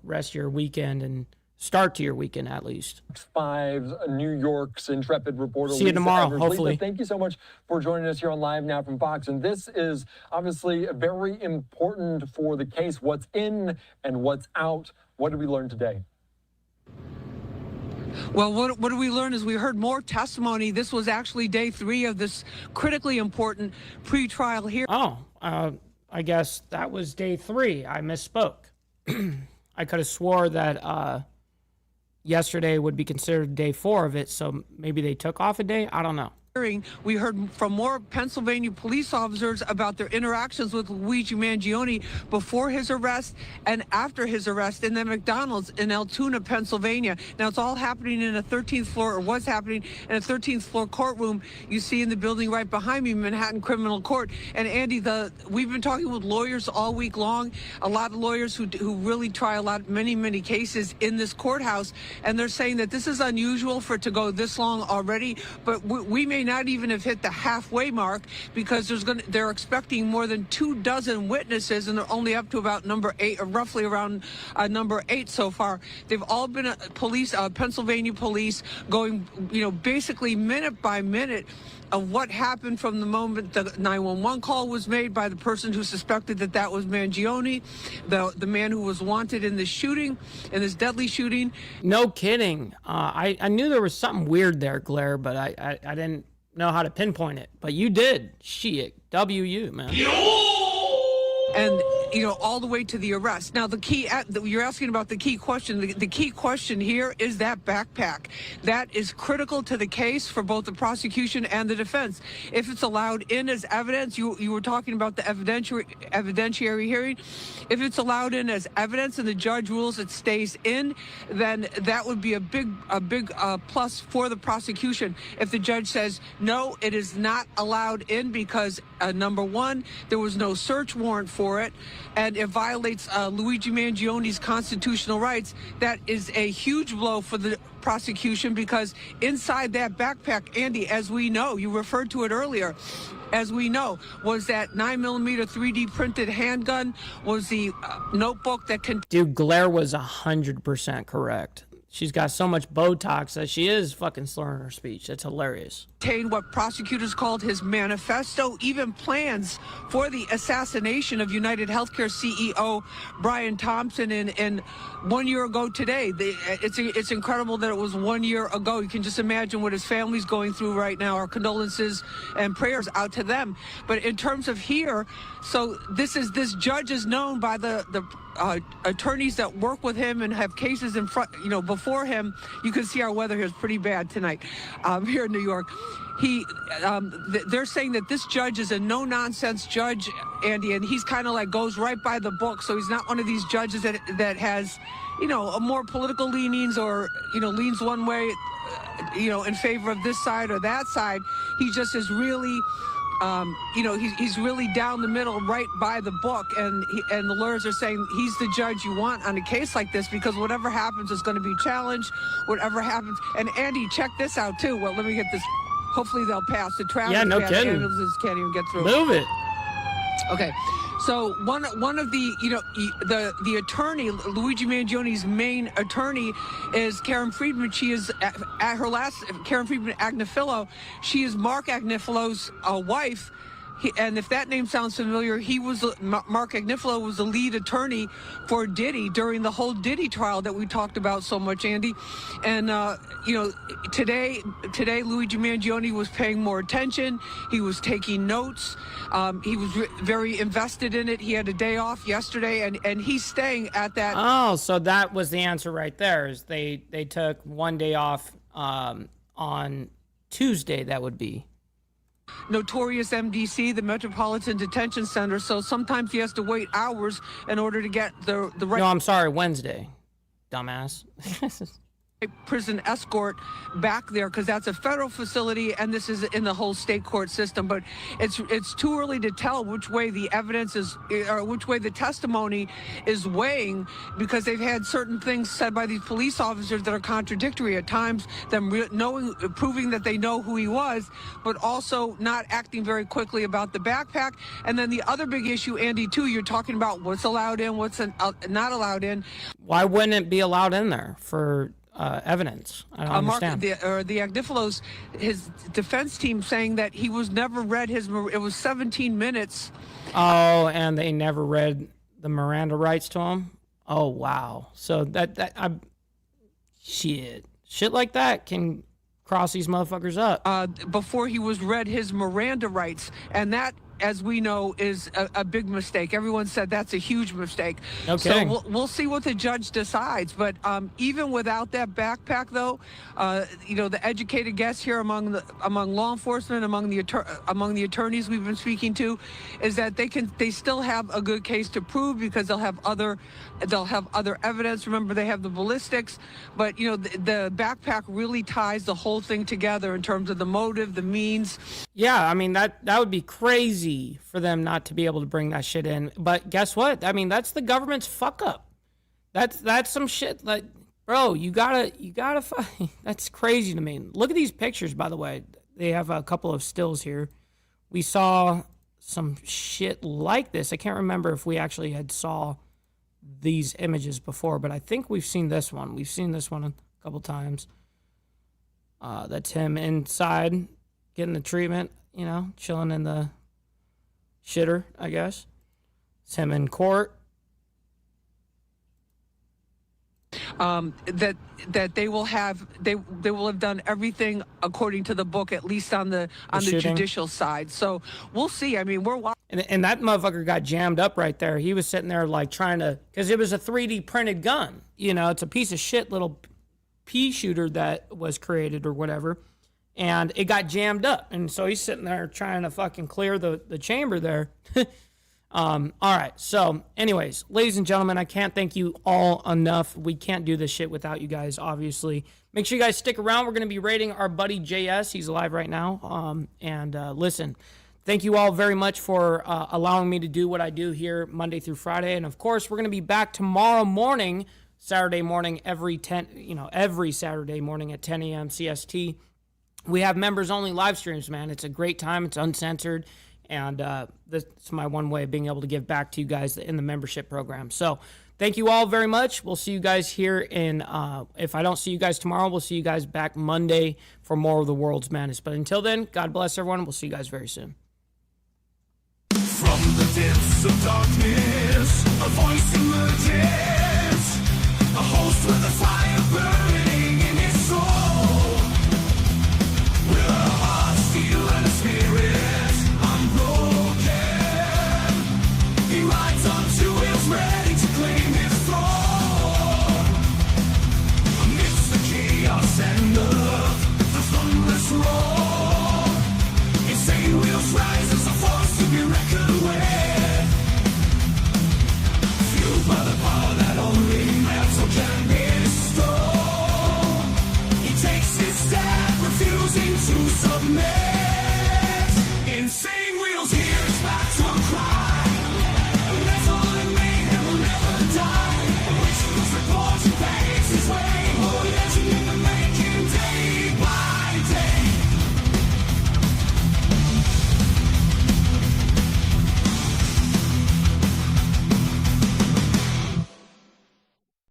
rest of your weekend and start to your weekend at least. 5's New York's intrepid reporter. See you tomorrow, hopefully. Lisa, thank you so much for joining us here on Live Now from Fox. And this is obviously very important for the case. What's in and what's out. What did we learn today? Well, what did we learn is we heard more testimony. This was actually day 3 of this critically important pretrial hearing. Oh, I guess that was day 3. I misspoke. I could have swore that yesterday would be considered day 4 of it, so maybe they took off a day. I don't know. We heard from more Pennsylvania police officers about their interactions with Luigi Mangione before his arrest and after his arrest in the McDonald's in Altoona, Pennsylvania. Now, it's all happening in a 13th floor, or was happening in a 13th floor courtroom you see in the building right behind me, Manhattan Criminal Court. And Andy, we've been talking with lawyers all week long, a lot of lawyers who really try many cases in this courthouse, and they're saying that this is unusual for it to go this long already, but we may not even have hit the halfway mark because they're expecting more than 24 witnesses, and they're only up to about number 8, or roughly around number 8 so far. They've all been Pennsylvania police going, basically minute by minute of what happened from the moment the 911 call was made by the person who suspected that was Mangione, the man who was wanted in this shooting, in this deadly shooting. No kidding. I knew there was something weird there, Blair, but I didn't know how to pinpoint it. But you did. Shit. WU, man. And, all the way to the arrest. Now, the key, you're asking about the key question. The key question here is that backpack. That is critical to the case for both the prosecution and the defense. If it's allowed in as evidence, you were talking about the evidentiary hearing. If it's allowed in as evidence and the judge rules it stays in, then that would be a big plus for the prosecution. If the judge says, no, it is not allowed in because, number one, there was no search warrant for it, and it violates Luigi Mangione's constitutional rights, that is a huge blow for the prosecution, because inside that backpack, Andy, as we know, you referred to it earlier, as we know, was that 9mm 3D printed handgun, was the notebook that Dude, Blair was 100% correct. She's got so much Botox that she is fucking slurring her speech. It's hilarious. Contained what prosecutors called his manifesto, even plans for the assassination of United Healthcare CEO Brian Thompson. And 1 year ago today, it's incredible that it was 1 year ago. You can just imagine what his family's going through right now. Our condolences and prayers out to them. But in terms of here, so this judge is known by the attorneys that work with him and have cases in front, before him. You can see our weather here is pretty bad tonight here in New York. They're saying that this judge is a no-nonsense judge, Andy, and he's kind of like goes right by the book. So he's not one of these judges that has, a more political leanings or, leans one way, in favor of this side or that side. He just is really, he's really down the middle, right by the book, and the lawyers are saying he's the judge you want on a case like this, because whatever happens is going to be challenged, whatever happens. And Andy, check this out too. Well, let me get this. Hopefully they'll pass. The traffic. Yeah, no kidding. Ambulances can't even get through. Move it. Okay. So one of the the attorney, Luigi Mangione's main attorney, is Karen Friedman. She is at her last, Karen Friedman Agnifilo. She is Mark Agnifilo's wife. And if that name sounds familiar, Mark Agnifilo was the lead attorney for Diddy during the whole Diddy trial that we talked about so much, Andy. And, today Luigi Mangione was paying more attention. He was taking notes. He was very invested in it. He had a day off yesterday, and he's staying at that. Oh, so that was the answer right there, is they took 1 day off on Tuesday, that would be. Notorious MDC, the Metropolitan Detention Center, so sometimes he has to wait hours in order to get the right... No, I'm sorry, Wednesday, dumbass. prison escort back there, because that's a federal facility and this is in the whole state court system. But it's too early to tell which way the evidence is, or which way the testimony is weighing, because they've had certain things said by these police officers that are contradictory at times, them proving that they know who he was, but also not acting very quickly about the backpack. And then the other big issue, Andy, too, you're talking about what's allowed in, what's not allowed in. Why wouldn't it be allowed in there for evidence? I don't understand. The Agnifilos, his defense team saying that he was never read it was 17 minutes. Oh, and they never read the Miranda rights to him? Oh, wow. So shit like that can cross these motherfuckers up. Before he was read his Miranda rights, and that, as we know, is a big mistake. Everyone said that's a huge mistake. Okay. So we'll see what the judge decides. But even without that backpack, though, the educated guess here among law enforcement, among the attorneys we've been speaking to, is that they still have a good case to prove, because they'll have other evidence. Remember, they have the ballistics, but the backpack really ties the whole thing together in terms of the motive, the means. Yeah, I mean that would be crazy for them not to be able to bring that shit in. But guess what? I mean, that's the government's fuck up. That's some shit. Like, bro, you gotta fight. That's crazy to me. Look at these pictures, by the way. they have a couple of stills here. We saw some shit like this. I can't remember if we actually had saw these images before, but I think we've seen this one. We've seen this one a couple times. That's him inside getting the treatment, you know, chilling in the shitter, I guess. It's him in court. That they will have done everything according to the book, at least on the judicial side. So we'll see. I mean, we're watching. And that motherfucker got jammed up right there. He was sitting there like trying to, because it was a 3D printed gun. You know, it's a piece of shit little pea shooter that was created or whatever, and it got jammed up. And so he's sitting there trying to fucking clear the chamber there. All right. So anyways, ladies and gentlemen, I can't thank you all enough. We can't do this shit without you guys, obviously. Make sure you guys stick around. We're going to be rating our buddy JS. He's alive right now. Listen, thank you all very much for allowing me to do what I do here Monday through Friday. And of course, we're going to be back tomorrow morning, Saturday morning, every Saturday morning at 10 a.m. CST. We have members only live streams, man. It's a great time. It's uncensored. And this is my one way of being able to give back to you guys in the membership program. So thank you all very much. We'll see you guys here in, if I don't see you guys tomorrow, we'll see you guys back Monday for more of the World's Madness. But until then, God bless everyone. We'll see you guys very soon. From the depths of darkness, a voice emerges, a host with a fire burning in his soul, with a heart, steel, and a spirit. He rides on two wheels, ready to claim his throne amidst the chaos and